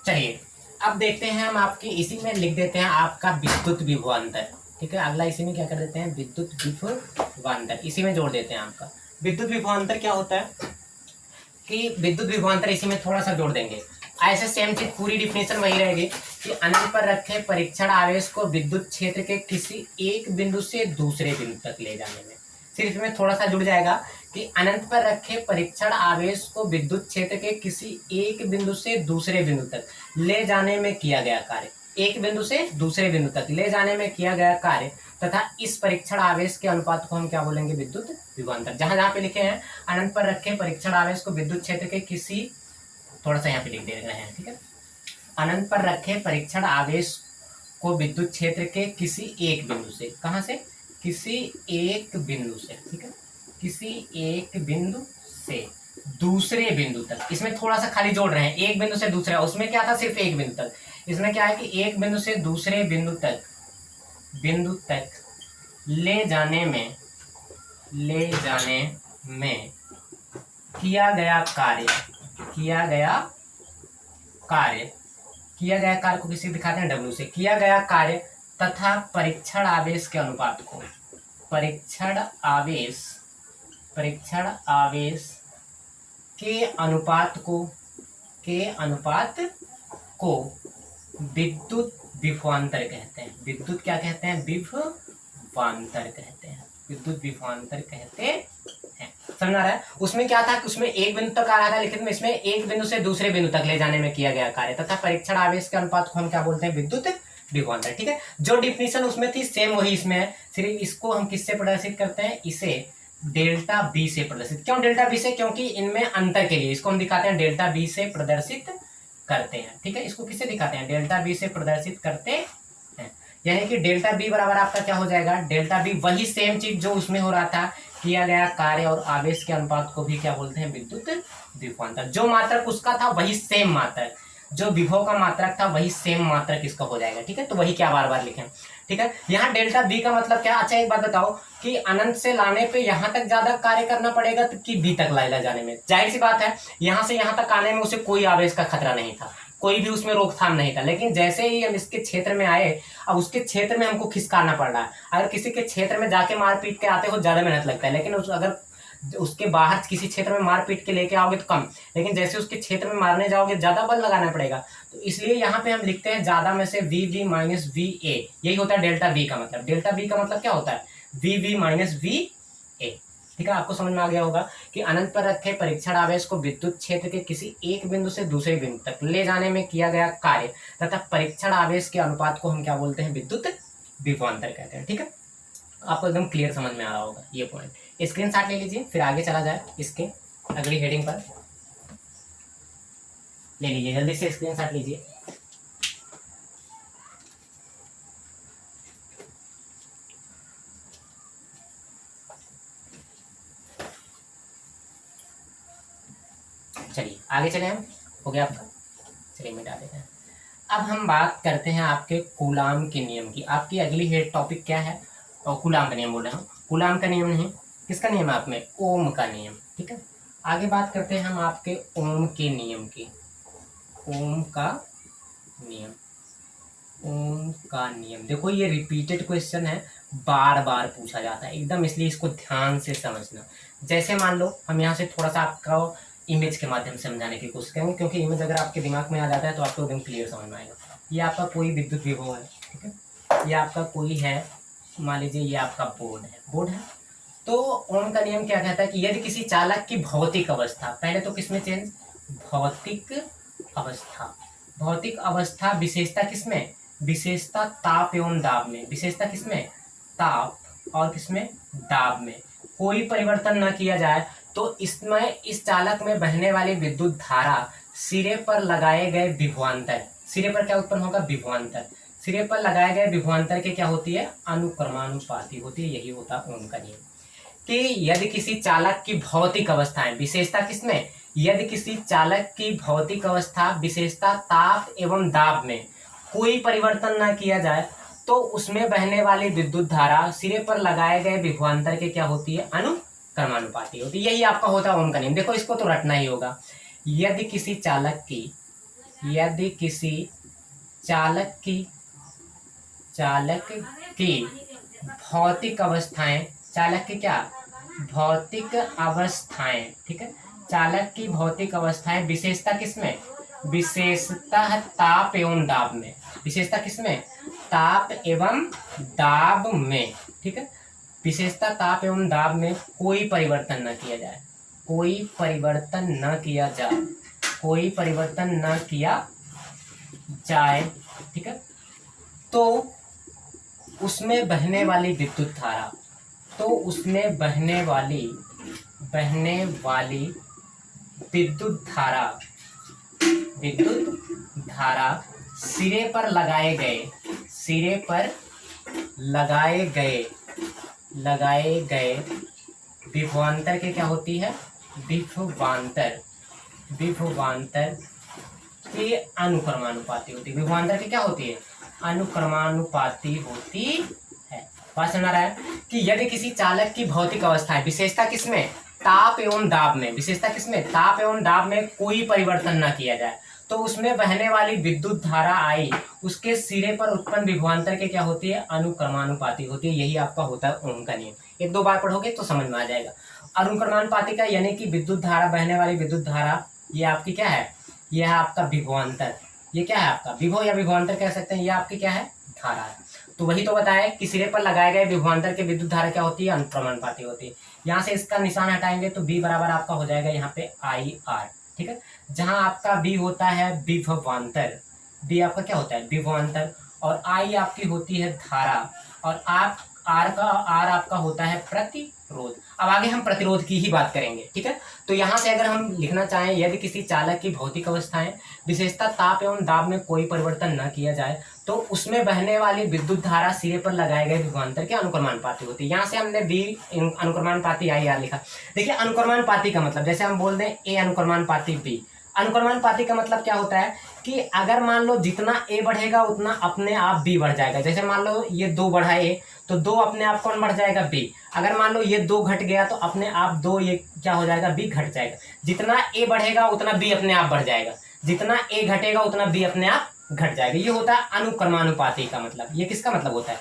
चलिए, अब देखते हैं हम, आपकी इसी में लिख देते हैं आपका विद्युत विभवांतर। ठीक है, अगला इसी में क्या कर देते हैं? विद्युत विभवांतर इसी में जोड़ देते हैं आपका। विद्युत विभवांतर क्या होता है कि विद्युत विभवांतर इसी में थोड़ा सा जोड़ देंगे। ऐसे सेम चीज पूरी डिफिनेशन वही रहेगी कि अनंत पर रखे परीक्षण आवेश को विद्युत क्षेत्र के किसी एक बिंदु से दूसरे बिंदु तक ले जाने में, सिर्फ इसमें थोड़ा सा जुड़ जाएगा कि अनंत पर रखे परीक्षण आवेश को विद्युत क्षेत्र के किसी एक बिंदु से दूसरे बिंदु तक ले जाने में किया गया कार्य, एक बिंदु से दूसरे बिंदु तक ले जाने में किया गया कार्य तथा इस परीक्षण आवेश के अनुपात को हम क्या बोलेंगे? विद्युत विभवांतर। जहां जहां पे लिखे हैं अनंत पर रखे परीक्षण आवेश को विद्युत क्षेत्र के किसी, थोड़ा सा यहाँ पे लिख दे रहे हैं, ठीक है, अनंत पर रखे परीक्षण आवेश को विद्युत क्षेत्र के किसी एक बिंदु से, कहां से? किसी एक बिंदु से, ठीक है, किसी एक बिंदु से दूसरे बिंदु तक। इसमें थोड़ा सा खाली जोड़ रहे हैं, एक बिंदु से दूसरा, उसमें क्या था? सिर्फ एक बिंदु तक। इसमें क्या है कि एक बिंदु से दूसरे बिंदु तक ले जाने में किया गया कार्य को किसी दिखाते हैं? W से। किया गया कार्य तथा परीक्षण आवेश के अनुपात को, परीक्षण आवेश के अनुपात को विद्युत विभवांतर कहते हैं। विद्युत क्या कहते हैं? विभवांतर कहते हैं। विद्युत विभवांतर कहते हैं। समझ आ रहा है? उसमें क्या था कि उसमें एक बिंदु तक आ रहा था, लेकिन इसमें एक बिंदु से दूसरे बिंदु तक ले जाने में किया गया कार्य तथा परीक्षण आवेश के अनुपात को हम क्या बोलते हैं? विद्युत विभवांतर। ठीक है, जो डिफिनेशन उसमें थी सेम वही इसमें है, सिर्फ इसको हम किससे प्रदर्शित करते हैं? इसे डेल्टा बी से प्रदर्शित। क्यों डेल्टा बी से? क्योंकि इनमें अंतर के लिए इसको हम दिखाते हैं डेल्टा बी से प्रदर्शित करते हैं। ठीक है, इसको किससे दिखाते हैं? डेल्टा बी से प्रदर्शित करते हैं। यानी कि डेल्टा बी बराबर आपका क्या हो जाएगा? डेल्टा बी वही सेम चीज जो उसमें हो रहा था, किया गया कार्य और आवेश के अनुपात को भी क्या बोलते हैं? विद्युत विभवांतर। जो मात्रक उसका था वही सेम मात्रक, जो विभव का मात्रक था वही सेम मात्रक इसका हो जाएगा। ठीक है, तो वही क्या बार बार लिखें। ठीक है, यहाँ डेल्टा बी का मतलब क्या। अच्छा एक बात बताओ कि अनंत से लाने पे यहाँ तक ज्यादा कार्य करना पड़ेगा कि बी तक लाए जाने में। जाहिर सी बात है, यहाँ से यहाँ तक आने में उसे कोई आवेश का खतरा नहीं था, कोई भी उसमें रोकथाम नहीं था। लेकिन जैसे ही हम इसके क्षेत्र में आए, अब उसके क्षेत्र में हमको खिसकाना पड़ रहा है। अगर किसी के क्षेत्र में जाके मार पीट के आते हो ज्यादा मेहनत लगता है, लेकिन अगर उसके बाहर किसी क्षेत्र में मार पीट के लेके आओगे तो कम, लेकिन जैसे उसके क्षेत्र में मारने जाओगे ज्यादा बल लगाना पड़ेगा। तो इसलिए यहाँ पे हम लिखते हैं ज्यादा में से V V minus V A, यही होता है डेल्टा वी का मतलब। डेल्टा वी का मतलब क्या होता है, V V minus V A. ठीक है, आपको समझ में आ गया होगा कि अनंत पर रखे परीक्षण आवेश को विद्युत क्षेत्र के किसी एक बिंदु से दूसरे बिंदु तक ले जाने में किया गया कार्य तथा परीक्षण आवेश के अनुपात को हम क्या बोलते हैं, विद्युत विभवांतर कहते हैं। ठीक है, आपको एकदम क्लियर समझ में आ रहा होगा ये पॉइंट। स्क्रीनशॉट ले लीजिए, फिर आगे चला जाए इसके अगली हेडिंग पर। ले लीजिए जल्दी से स्क्रीनशॉट लीजिए। चलिए आगे चले, हम हो गया आपका। चलिए मिटा देते हैं। अब हम बात करते हैं आपके कूलाम के नियम की। आपकी अगली हेड टॉपिक क्या है, और कूलाम का नियम बोल रहा हूँ, कूलाम का नियम नहीं, किसका नियम है आप में, ओम का नियम। ठीक है, आगे बात करते हैं हम आपके ओम के नियम की। ओम का नियम, ओम का नियम देखो ये रिपीटेड क्वेश्चन है, बार बार पूछा जाता है एकदम, इसलिए इसको ध्यान से समझना। जैसे मान लो हम यहाँ से थोड़ा सा आपका इमेज के माध्यम से समझाने की कोशिश करेंगे, क्योंकि इमेज अगर आपके दिमाग में आ जाता है तो आपको एकदम क्लियर समझ में आएगा। ये आपका कोई विद्युत विभव है, ठीक है, ये आपका कोई है, मान लीजिए ये आपका बोर्ड है, बोर्ड है। तो ओम का नियम क्या कहता है कि यदि किसी चालक की भौतिक अवस्था, पहले तो किसमें चेंज, भौतिक अवस्था, भौतिक अवस्था विशेषता किसमें, विशेषता ताप एवं दाब में, विशेषता किसमें, ताप और किसमें, दाब में कोई परिवर्तन न किया जाए तो इसमें, इस चालक में बहने वाली विद्युत धारा सिरे पर लगाए गए विभवांतर, सिरे पर क्या उत्पन्न होगा, विभवांतर, सिरे पर लगाए गए विभवांतर के क्या होती है, अनुक्रमानुपाती होती है। यही होता है ओम का नियम कि यदि किसी चालक की भौतिक अवस्थाएं, विशेषता किसमें, यदि किसी चालक की भौतिक अवस्था विशेषता ताप एवं दाब में कोई परिवर्तन न किया जाए तो उसमें बहने वाली विद्युत धारा सिरे पर लगाए गए विभवांतर के क्या होती है, अनुक्रमानुपाती होती है। यही आपका होता है ओम का नियम। देखो इसको तो रटना ही होगा। यदि किसी चालक की, यदि किसी चालक की, चालक की भौतिक अवस्थाएं, चालक की क्या, भौतिक अवस्थाएं, ठीक है, चालक की भौतिक अवस्थाएं विशेषता किसमें, विशेषता ताप एवं दाब में, विशेषता किसमें, ताप एवं दाब में, ठीक है, विशेषता ताप एवं दाब में कोई परिवर्तन न किया जाए, कोई परिवर्तन न किया जाए, कोई परिवर्तन न किया जाए, ठीक है, तो उसमें बहने वाली विद्युत धारा, तो उसमें बहने वाली विद्युत धारा, विद्युत धारा सिरे पर लगाए गए, सिरे पर लगाए गए विभवांतर के क्या होती है, विभवांतर, विभवांतर के अनुक्रमानुपाती होती है। विभवांतर की क्या होती है, अनुक्रमानुपाती होती है। बात समझ आ रहा है कि यदि किसी चालक की भौतिक अवस्था है, विशेषता किसमें, ताप एवं दाब में, विशेषता किसमें, ताप एवं दाब में कोई परिवर्तन न किया जाए तो उसमें बहने वाली विद्युत धारा आई, उसके सिरे पर उत्पन्न विभवांतर के क्या होती है, अनुक्रमानुपाती होती है। यही आपका होता है ओम का नियम। एक दो बार पढ़ोगे तो समझ में आ जाएगा। अनुक्रमानुपाती का यानी कि विद्युत धारा, बहने वाली विद्युत धारा, ये आपकी क्या है, यह है आपका विभवांतर। ये क्या है आपका विभव या विभवांतर कह सकते हैं, ये आपकी क्या है, धारा है। तो वही तो बताया कि सिरे पर लगाए गए विभवांतर के विद्युत धारा क्या होती है, अनुक्रमानुपाती होती है। यहाँ से इसका निशान हटाएंगे तो बी बराबर आपका हो जाएगा यहाँ पे आई आर, ठीक है, जहां आपका बी होता है विभवांतर, बी आपका क्या होता है, विभवांतर, और आई आपकी होती है धारा, और आर आपका होता है प्रतिरोध। अब आगे हम प्रतिरोध की ही बात करेंगे, ठीक है। तो यहाँ से अगर हम लिखना चाहें, यदि किसी चालक की भौतिक अवस्थाएं विशेषता ताप एवं दाब में कोई परिवर्तन न किया जाए तो उसमें बहने वाली विद्युत धारा सिरे पर लगाए गए विभवांतर के अनुक्रमानुपाती होती है। यहाँ से हमने बी अनुक्रमानुपाती आई आर लिखा। देखिए अनुक्रमानुपाती का मतलब जैसे हम बोल दें ए अनुक्रमानुपाती बी। अनुक्रमानुपाती का मतलब क्या होता है कि अगर मान लो जितना ए बढ़ेगा उतना अपने आप बी बढ़ जाएगा। जैसे मान लो ये 2 बढ़ा ए तो 2 अपने आप कौन बढ़ जाएगा, बी। अगर मान लो ये 2 घट गया तो अपने आप 2 ये क्या हो जाएगा, बी घट जाएगा। जितना ए बढ़ेगा उतना बी अपने आप बढ़ जाएगा, जितना ए घटेगा उतना बी अपने आप घट जाएगा। ये होता है अनुक्रमानुपाती का मतलब। ये किसका मतलब होता है,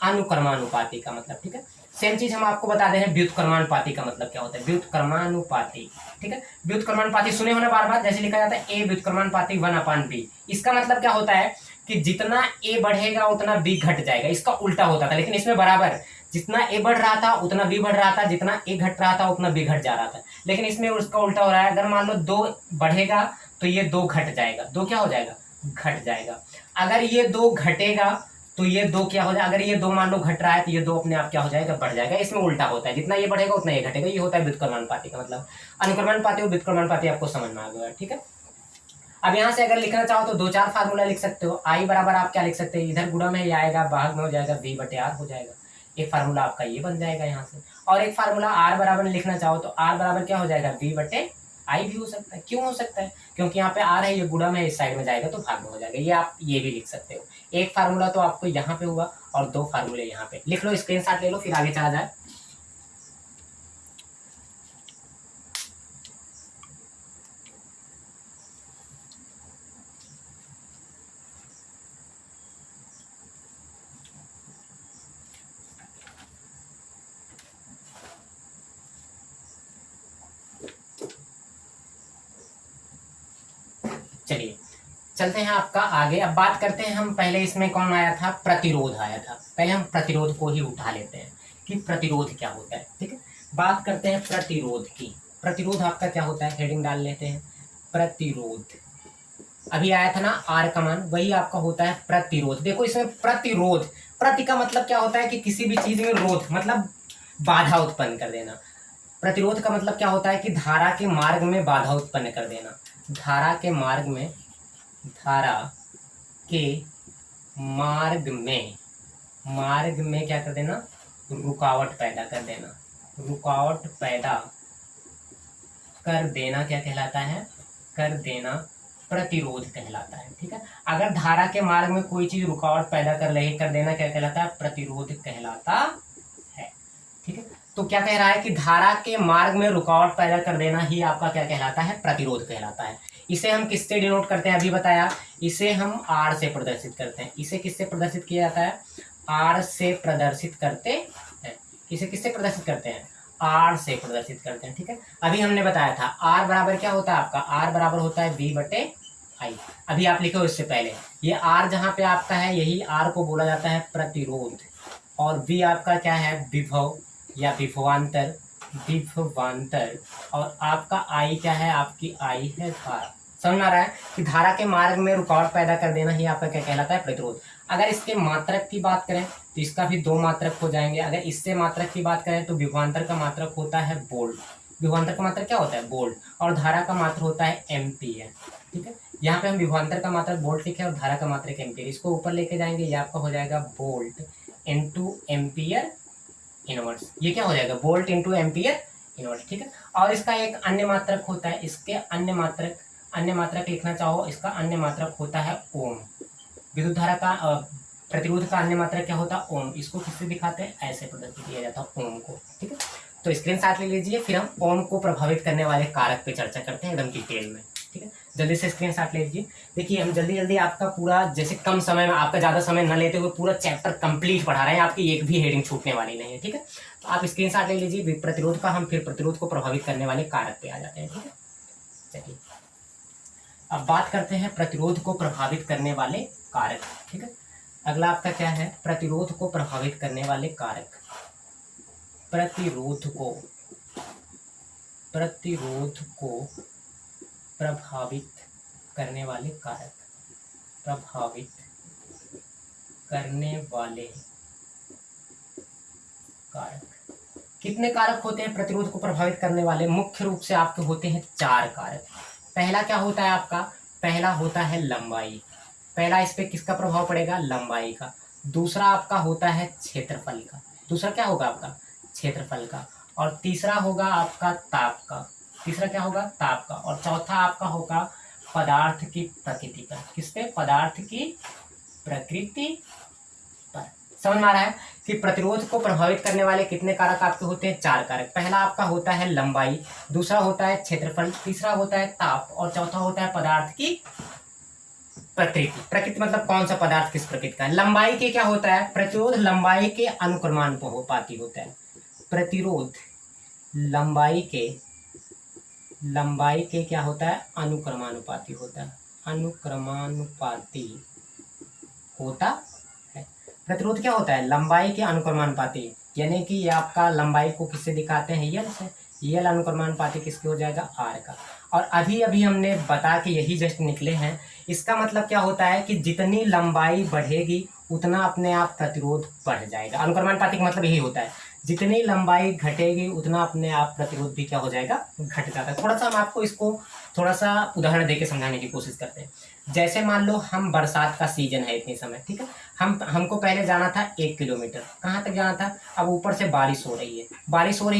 अनुक्रमानुपाती का मतलब, ठीक है। सेम चीज हम आपको बता दे रहे हैं व्युत्क्रमानुपाती का मतलब क्या होता है, व्युत्क्रमानुपाती, ठीक है। व्युत्क्रमानुपाती सुने होना बार बार, जैसे लिखा जाता है ए व्युत्क्रमानुपाती 1/b। इसका मतलब क्या होता है कि जितना ए बढ़ेगा उतना बी घट जाएगा। इसका उल्टा होता था, लेकिन इसमें बराबर जितना ए बढ़ रहा था उतना बी बढ़ रहा था, जितना ए घट रहा था उतना बी घट जा रहा था। लेकिन इसमें उसका उल्टा हो रहा है। अगर मान लो 2 बढ़ेगा तो ये 2 घट जाएगा, 2 क्या हो जाएगा, घट जाएगा। अगर ये 2 घटेगा तो ये 2 क्या हो जाएगा, अगर ये 2 मान लो घट रहा है तो ये 2 अपने आप क्या हो जाएगा, बढ़ जाएगा। इसमें उल्टा होता है, जितना ये बढ़ेगा उतना ये घटेगा। ये होता है व्युत्क्रमानुपाती का मतलब। अनुक्रमानुपाती और व्युत्क्रमानुपाती आपको समझ में आ गया, ठीक है। अब यहाँ से अगर लिखना चाहो तो 2-4 फार्मूला लिख सकते हो। आई बराबर आप क्या लिख सकते हैं, इधर गुणा में ये आएगा, भाग में हो जाएगा, बी बटे आर हो जाएगा। एक फार्मूला आपका ये बन जाएगा यहाँ से। और एक फार्मूला आर बराबर लिखना चाहो तो आर बराबर क्या हो जाएगा, बी बटे आई भी हो सकता है। क्यों हो सकता है, क्योंकि यहाँ पे आर है, ये गुणा में इस साइड में जाएगा तो भाग में हो जाएगा। ये आप ये भी लिख सकते हो। एक फार्मूला तो आपको यहाँ पे हुआ और 2 फार्मूले यहाँ पे लिख लो, स्क्रीनशॉट ले लो, फिर आगे चला जाए। चलिए चलते हैं आपका आगे। अब बात करते हैं हम, पहले इसमें कौन आया था, प्रतिरोध आया था। पहले हम प्रतिरोध को ही उठा लेते हैं कि प्रतिरोध क्या होता है, ठीक है। बात करते हैं प्रतिरोध की। प्रतिरोध आपका क्या होता है, हेडिंग डाल लेते हैं प्रतिरोध। अभी आया था ना आर का मान, वही आपका होता है प्रतिरोध। देखो इसमें प्रतिरोध, प्रति का मतलब क्या होता है कि किसी भी चीज में रोध मतलब बाधा उत्पन्न कर देना। प्रतिरोध का मतलब क्या होता है कि धारा के मार्ग में बाधा उत्पन्न कर देना। धारा के मार्ग में, धारा के मार्ग में क्या कर देना, रुकावट पैदा कर देना। रुकावट पैदा कर देना क्या कहलाता है, कर देना प्रतिरोध कहलाता है, ठीक है। अगर धारा के मार्ग में कोई चीज रुकावट पैदा कर देना क्या कहलाता है, प्रतिरोध कहलाता है, ठीक है। तो क्या कह रहा है कि धारा के मार्ग में रुकावट पैदा कर देना ही आपका क्या कहलाता है, प्रतिरोध कहलाता है। इसे हम किससे डिनोट करते हैं, अभी बताया, इसे हम आर से प्रदर्शित करते हैं। इसे किससे प्रदर्शित किया जाता है, आर से प्रदर्शित करते हैं। इसे किससे प्रदर्शित करते हैं, आर से प्रदर्शित करते हैं, ठीक है। अभी हमने बताया था आर बराबर क्या होता है आपका, आर बराबर होता है बी बटे आई। अभी आप लिखो इससे पहले, ये आर जहां पे आपका है यही आर को बोला जाता है प्रतिरोध, और बी आपका क्या है, विभव या विभवांतर, विभवांतर, और आपका आई क्या है, आपकी आई है धारा। समझ में आ रहा है कि धारा के मार्ग में रुकावट पैदा कर देना ही आपका क्या कहलाता है, प्रतिरोध। अगर इसके मात्रक की बात करें तो इसका भी 2 मात्रक हो जाएंगे। अगर इससे मात्रक की बात करें तो विभवांतर का मात्रक होता है वोल्ट। विभवांतर का मात्रक क्या होता है, वोल्ट, और धारा का मात्रक होता है एम्पीयर, ठीक है। यहाँ पे हम विभवांतर का मात्रक वोल्ट लिखे और धारा का मात्रक एम्पीयर। इसको ऊपर लेके जाएंगे, ये आपका हो जाएगा वोल्ट इंटू एम्पीयर इनवर्स। ये क्या हो जाएगा, वोल्ट इंटू एम्पीयर इनवर्स, ठीक है। और इसका एक अन्य मात्रक होता है, इसके अन्य मात्रक लिखना चाहो, इसका अन्य मात्रक होता है ओम। विद्युत धारा का प्रतिरोध का अन्य मात्रक क्या होता है, ओम। इसको किससे दिखाते हैं, ऐसे प्रदर्शित किया जाता है ओम को, ठीक है। तो स्क्रीनशॉट ले लीजिए, फिर हम ओम को प्रभावित करने वाले कारक पे चर्चा करते हैं एकदम डिटेल में, ठीक है। जल्दी से स्क्रीनशॉट ले लीजिए। देखिए हम जल्दी आपका पूरा, जैसे कम समय में, आपका ज़्यादा समय न लेते हुए पूरा चैप्टर कंप्लीट पढ़ा रहे हैं, आपकी एक भी हेडिंग छूटने वाली नहीं है, ठीक है। तो आप स्क्रीनशॉट ले लीजिए प्रतिरोध का, हम फिर प्रतिरोध को प्रभावित करने वाले कारक पे आ जाते हैं, ठीक है। चलिए अब बात करते हैं प्रतिरोध को प्रभावित करने वाले कारक, ठीक है। अगला आपका क्या है, प्रतिरोध को प्रभावित करने वाले कारक। प्रतिरोध को प्रभावित करने वाले कारक, प्रभावित करने वाले कारक। कितने कारक होते हैं प्रतिरोध को प्रभावित करने वाले? मुख्य रूप से आपके होते हैं 4 कारक। पहला क्या होता है आपका? पहला होता है लंबाई। पहला इस पे किसका प्रभाव पड़ेगा? लंबाई का। दूसरा आपका होता है क्षेत्रफल का। दूसरा क्या होगा आपका? क्षेत्रफल का। और तीसरा होगा आपका ताप का। तीसरा क्या होगा? ताप का। और चौथा आपका होगा पदार्थ की प्रकृति पर। किस पे? पदार्थ की प्रकृति पर। समझ में आ रहा है कि प्रतिरोध को प्रभावित करने वाले कितने कारक आपके होते हैं? 4 कारक। पहला आपका होता है लंबाई, दूसरा होता है क्षेत्रफल, तीसरा होता है ताप और चौथा होता है पदार्थ की प्रकृति। प्रकृति मतलब कौन सा पदार्थ किस प्रकृति का है। लंबाई के क्या होता है? प्रतिरोध लंबाई के अनुक्रमानुपाती होता है। प्रतिरोध लंबाई के क्या होता है? अनुक्रमानुपाती होता है। अनुक्रमानुपाती होता है। प्रतिरोध क्या होता है? लंबाई के अनुक्रमानुपाती, यानी कि ये आपका लंबाई को किससे दिखाते हैं? यल से। यल अनुक्रमानुपाती किसके हो जाएगा? आर का। और अभी अभी हमने बता के यही जस्ट निकले हैं। इसका मतलब क्या होता है कि जितनी लंबाई बढ़ेगी उतना अपने आप प्रतिरोध बढ़ जाएगा। अनुक्रमानुपाती का मतलब यही होता है, जितनी लंबाई घटेगी उतना अपने आप प्रतिरोध भी क्या हो जाएगा? घट जाता है। थोड़ा सा हम आपको इसको थोड़ा सा उदाहरण देके समझाने की कोशिश करते हैं। जैसे मान लो हम बरसात का सीजन है इतने समय, ठीक है, हमको पहले जाना था 1 किलोमीटर। कहाँ तक जाना था? अब ऊपर से बारिश हो रही है,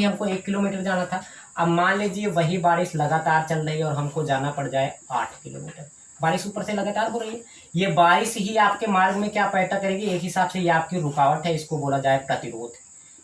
हमको 1 किलोमीटर जाना था। अब मान लीजिए वही बारिश लगातार चल रही है और हमको जाना पड़ जाए 8 किलोमीटर। बारिश ऊपर से लगातार हो रही है। ये बारिश ही आपके मार्ग में क्या पैदा करेगी? एक हिसाब से ये आपकी रुकावट है, इसको बोला जाए प्रतिरोध।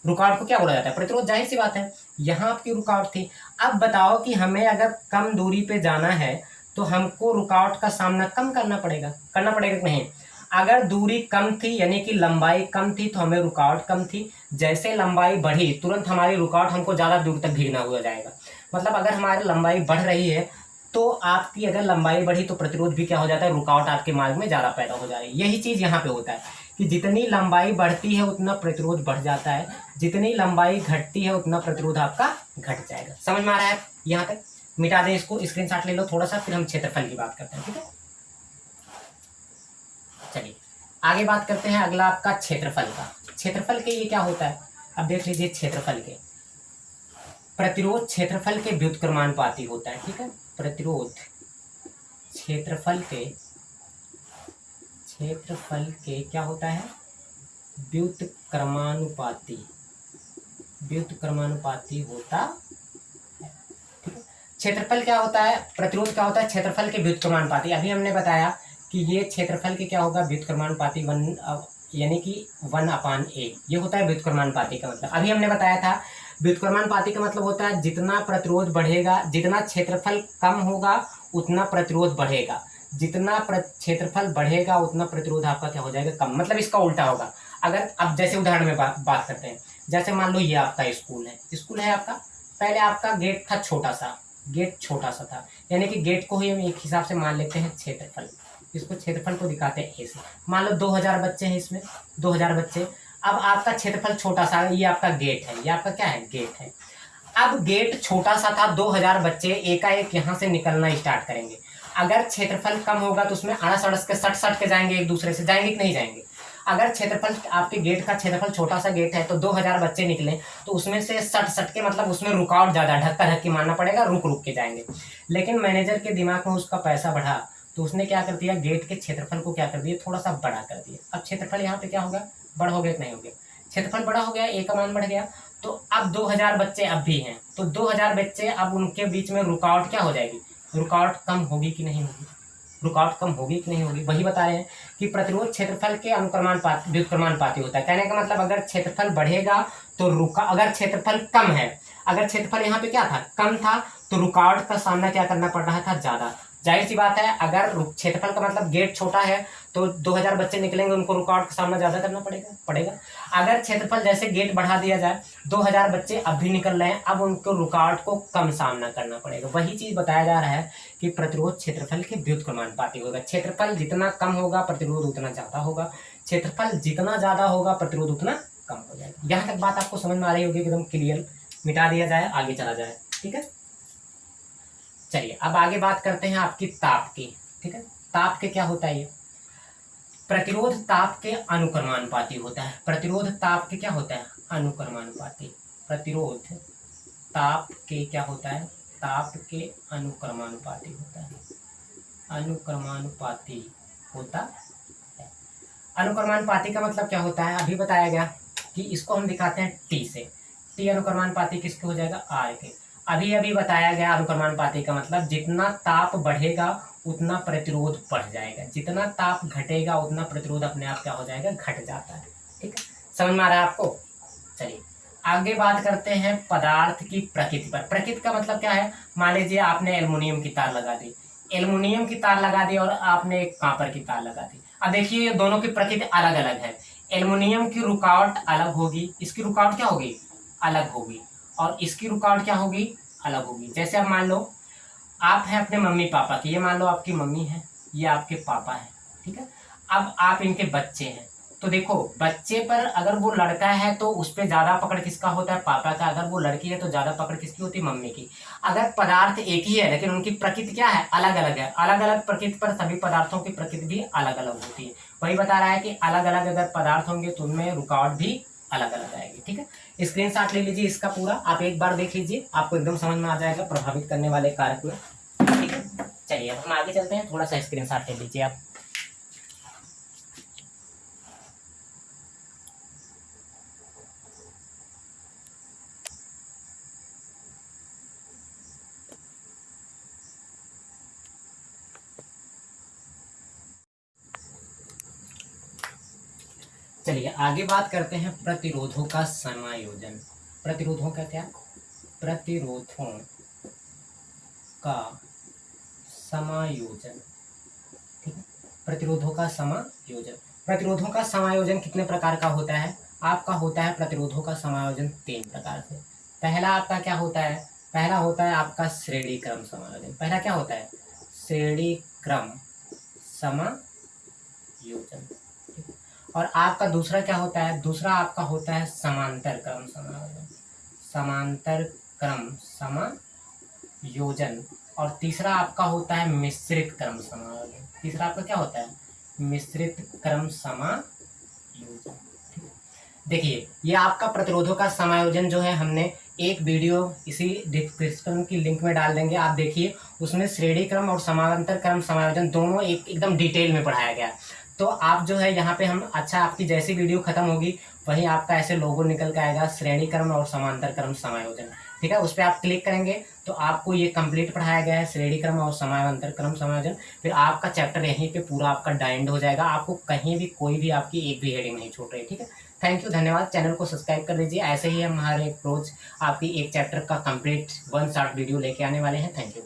रुकावट को क्या बोला जाता है? प्रतिरोध। जाहिर सी बात है, यहाँ आपकी रुकावट थी। अब बताओ कि हमें अगर कम दूरी पे जाना है तो हमको रुकावट का सामना कम करना पड़ेगा कि नहीं? अगर दूरी कम थी यानी कि लंबाई कम थी तो हमें रुकावट कम थी। जैसे लंबाई बढ़ी तुरंत हमारी रुकावट हमको ज़्यादा दूर तक भीगना हुआ जाएगा। मतलब अगर हमारी लंबाई बढ़ रही है तो आपकी अगर लंबाई बढ़ी तो प्रतिरोध भी क्या हो जाता है? रुकावट आपके मार्ग में ज़्यादा पैदा हो जा रही है। यही चीज़ यहाँ पे होता है कि जितनी लंबाई बढ़ती है उतना प्रतिरोध बढ़ जाता है, जितनी लंबाई घटती है उतना प्रतिरोध आपका घट जाएगा। समझ में आ रहा है? यहाँ तक मिटा दें इसको, स्क्रीनशॉट ले लो थोड़ा सा, फिर हम क्षेत्रफल की बात करते हैं। ठीक है, चलिए आगे बात करते हैं। अगला आपका क्षेत्रफल का। क्षेत्रफल के ये क्या होता है? अब देख लीजिए क्षेत्रफल के प्रतिरोध क्षेत्रफल के व्युत्क्रमानुपाती होता है। ठीक है, प्रतिरोध क्षेत्रफल के क्या होता है? व्युत्क्रमानुपाती होता है। ठीक है, क्षेत्रफल क्या होता है? प्रतिरोध क्या होता है? क्षेत्रफल के व्युत्क्रमानुपाती। अभी हमने बताया कि ये क्षेत्रफल के क्या होगा? व्युत्क्रमानुपाती, यानी कि 1/a। ये होता है व्युत्क्रमानुपाती का मतलब। अभी हमने बताया था व्युत्क्रमानुपाती का मतलब होता है जितना प्रतिरोध बढ़ेगा, जितना क्षेत्रफल कम होगा उतना प्रतिरोध बढ़ेगा, जितना क्षेत्रफल बढ़ेगा उतना प्रतिरोध आपका क्या हो जाएगा? कम। मतलब इसका उल्टा होगा। अगर अब जैसे उदाहरण में बात करते हैं, जैसे मान लो ये आपका स्कूल है आपका। पहले आपका गेट था छोटा सा था, यानी कि गेट को ही हम एक हिसाब से मान लेते हैं क्षेत्रफल। इसको क्षेत्रफल को दिखाते हैं ऐसे। मान लो 2000 बच्चे हैं इसमें, 2000 बच्चे। अब आपका क्षेत्रफल छोटा सा है, ये आपका गेट है, ये आपका क्या है? गेट है। अब गेट छोटा सा था, 2000 बच्चे एकाएक यहाँ से निकलना स्टार्ट करेंगे। अगर क्षेत्रफल कम होगा तो उसमें अड़स अड़स के सट के जाएंगे, एक दूसरे से जाएंगे कि नहीं जाएंगे? अगर क्षेत्रफल आपके गेट का क्षेत्रफल छोटा सा गेट है तो 2000 बच्चे निकले तो उसमें से सट के मतलब उसमें रुकावट ज्यादा, धक्का मारना पड़ेगा, रुक के जाएंगे। लेकिन मैनेजर के दिमाग में उसका पैसा बढ़ा तो उसने क्या कर दिया? गेट के क्षेत्रफल को क्या कर दिया? थोड़ा सा बड़ा कर दिया। अब क्षेत्रफल यहाँ पे क्या होगा? बड़ा हो गया कि नहीं हो गया? क्षेत्रफल बड़ा हो गया, ए का मान बढ़ गया। तो अब 2000 बच्चे अब भी हैं, तो 2000 बच्चे अब उनके बीच में रुकावट क्या हो जाएगी? रुकावट कम होगी कि नहीं होगी? वही बता रहे हैं कि प्रतिरोध क्षेत्रफल के व्युत्क्रमानुपाती होता है। कहने का मतलब अगर क्षेत्रफल बढ़ेगा तो अगर क्षेत्रफल कम है, अगर क्षेत्रफल यहाँ पे क्या था? कम था, तो रुकावट का सामना क्या करना पड़ रहा था? ज्यादा। जाहिर सी बात है, अगर क्षेत्रफल का मतलब गेट छोटा है तो 2000 बच्चे निकलेंगे, उनको रुकावट का सामना ज्यादा करना पड़ेगा। अगर क्षेत्रफल जैसे गेट बढ़ा दिया जाए, 2000 बच्चे अब भी निकल रहे हैं, अब उनको रुकावट को कम सामना करना पड़ेगा। वही चीज बताया जा रहा है कि प्रतिरोध क्षेत्रफल के व्युत्क्रमानुपाती होगा। क्षेत्रफल जितना कम होगा प्रतिरोध उतना ज्यादा होगा, क्षेत्रफल जितना ज्यादा होगा प्रतिरोध उतना कम हो जाएगा। यहाँ तक बात आपको समझ में आ रही होगी, एकदम क्लियर। मिटा दिया जाए, आगे चला जाए। ठीक है, चलिए अब आगे बात करते हैं आपकी ताप की। ठीक है, ताप के क्या होता है? ये प्रतिरोध ताप के अनुक्रमानुपाती होता है। प्रतिरोध ताप के क्या होता है? अनुक्रमानुपाती। प्रतिरोध ताप के क्या होता है, ताप के अनुक्रमानुपाती होता है, अनुक्रमानुपाती होता है। अनुक्रमानुपाती का मतलब क्या होता है, अभी बताया गया कि इसको हम दिखाते हैं टी से। टी अनुक्रमानुपाती किसके हो जाएगा, आर के। अभी अभी बताया गया अनुक्रमानुपाती का मतलब जितना ताप बढ़ेगा उतना प्रतिरोध बढ़ जाएगा, जितना ताप घटेगा उतना प्रतिरोध अपने आप क्या हो जाएगा, घट जाता है। ठीक है, समझ में आ रहा है आपको। चलिए आगे बात करते हैं पदार्थ की प्रकृति पर। प्रकृति का मतलब क्या है, मान लीजिए आपने एल्युमिनियम की तार लगा दी, एल्युमिनियम की तार लगा दी और आपने एक कॉपर की तार लगा दी। अब देखिए दोनों की प्रकृति अलग अलग है। एल्युमिनियम की रुकावट अलग होगी, इसकी रुकावट क्या होगी, अलग होगी, और इसकी रुकावट क्या होगी, अलग होगी। जैसे अब मान लो आप हैं अपने मम्मी पापा की, ये मान लो आपकी मम्मी है, ये आपके पापा है, ठीक है। अब आप इनके बच्चे हैं, तो देखो बच्चे पर अगर वो लड़का है तो उस पर ज्यादा पकड़ किसका होता है, पापा का। अगर वो लड़की है तो ज्यादा पकड़ किसकी होती है, मम्मी की। अगर पदार्थ एक ही है लेकिन उनकी प्रकृति क्या है, अलग अलग है, अलग अलग प्रकृति पर सभी पदार्थों की प्रकृति भी अलग अलग होती है। वही बता रहा है कि अलग अलग अगर पदार्थ होंगे तो उनमें रुकावट भी अलग अलग आएगी। ठीक है, स्क्रीनशॉट ले लीजिए इसका पूरा, आप एक बार देख लीजिए, आपको एकदम समझ में आ जाएगा प्रभावित करने वाले कारक में। ठीक है, चलिए अब हम आगे चलते हैं, थोड़ा सा स्क्रीनशॉट ले लीजिए आप। चलिए आगे बात करते हैं प्रतिरोधों का समायोजन। प्रतिरोधों का क्या, प्रतिरोधों का समायोजन। ठीक है, प्रतिरोधों का समायोजन। प्रतिरोधों का समायोजन कितने प्रकार का होता है, आपका होता है प्रतिरोधों का समायोजन 3 प्रकार से। पहला आपका क्या होता है, पहला होता है आपका श्रेणी क्रम समायोजन। पहला क्या होता है, श्रेणी क्रम समायोजन। और आपका दूसरा क्या होता है, दूसरा आपका होता है समांतर क्रम समायोजन, समांतर क्रम समायोजन। और तीसरा आपका होता है मिश्रित क्रम समायोजन। तीसरा आपका क्या होता है, मिश्रित क्रम समायोजन। देखिए ये आपका प्रतिरोधों का समायोजन जो है, हमने एक वीडियो इसी डिस्क्रिप्शन की लिंक में डाल देंगे, आप देखिए उसमें श्रेणी क्रम और समांतर क्रम समायोजन दोनों एकदम डिटेल में पढ़ाया गया। तो आप जो है यहाँ पे हम अच्छा, आपकी जैसी वीडियो खत्म होगी वहीं आपका ऐसे लोगो निकल के आएगा, श्रेणी क्रम और समांतर क्रम समायोजन। ठीक है, उस पर आप क्लिक करेंगे तो आपको ये कंप्लीट पढ़ाया गया है, श्रेणी क्रम और समांतर क्रम समायोजन। फिर आपका चैप्टर यहीं पे पूरा आपका डाइंड हो जाएगा, आपको कहीं भी कोई भी आपकी एक भी हेडिंग नहीं छूट रही। ठीक है, थैंक यू, धन्यवाद। चैनल को सब्सक्राइब कर दीजिए, ऐसे ही हम हर एक रोज आपकी एक चैप्टर का कंप्लीट 1 शॉर्ट वीडियो लेके आने वाले हैं। Thank you.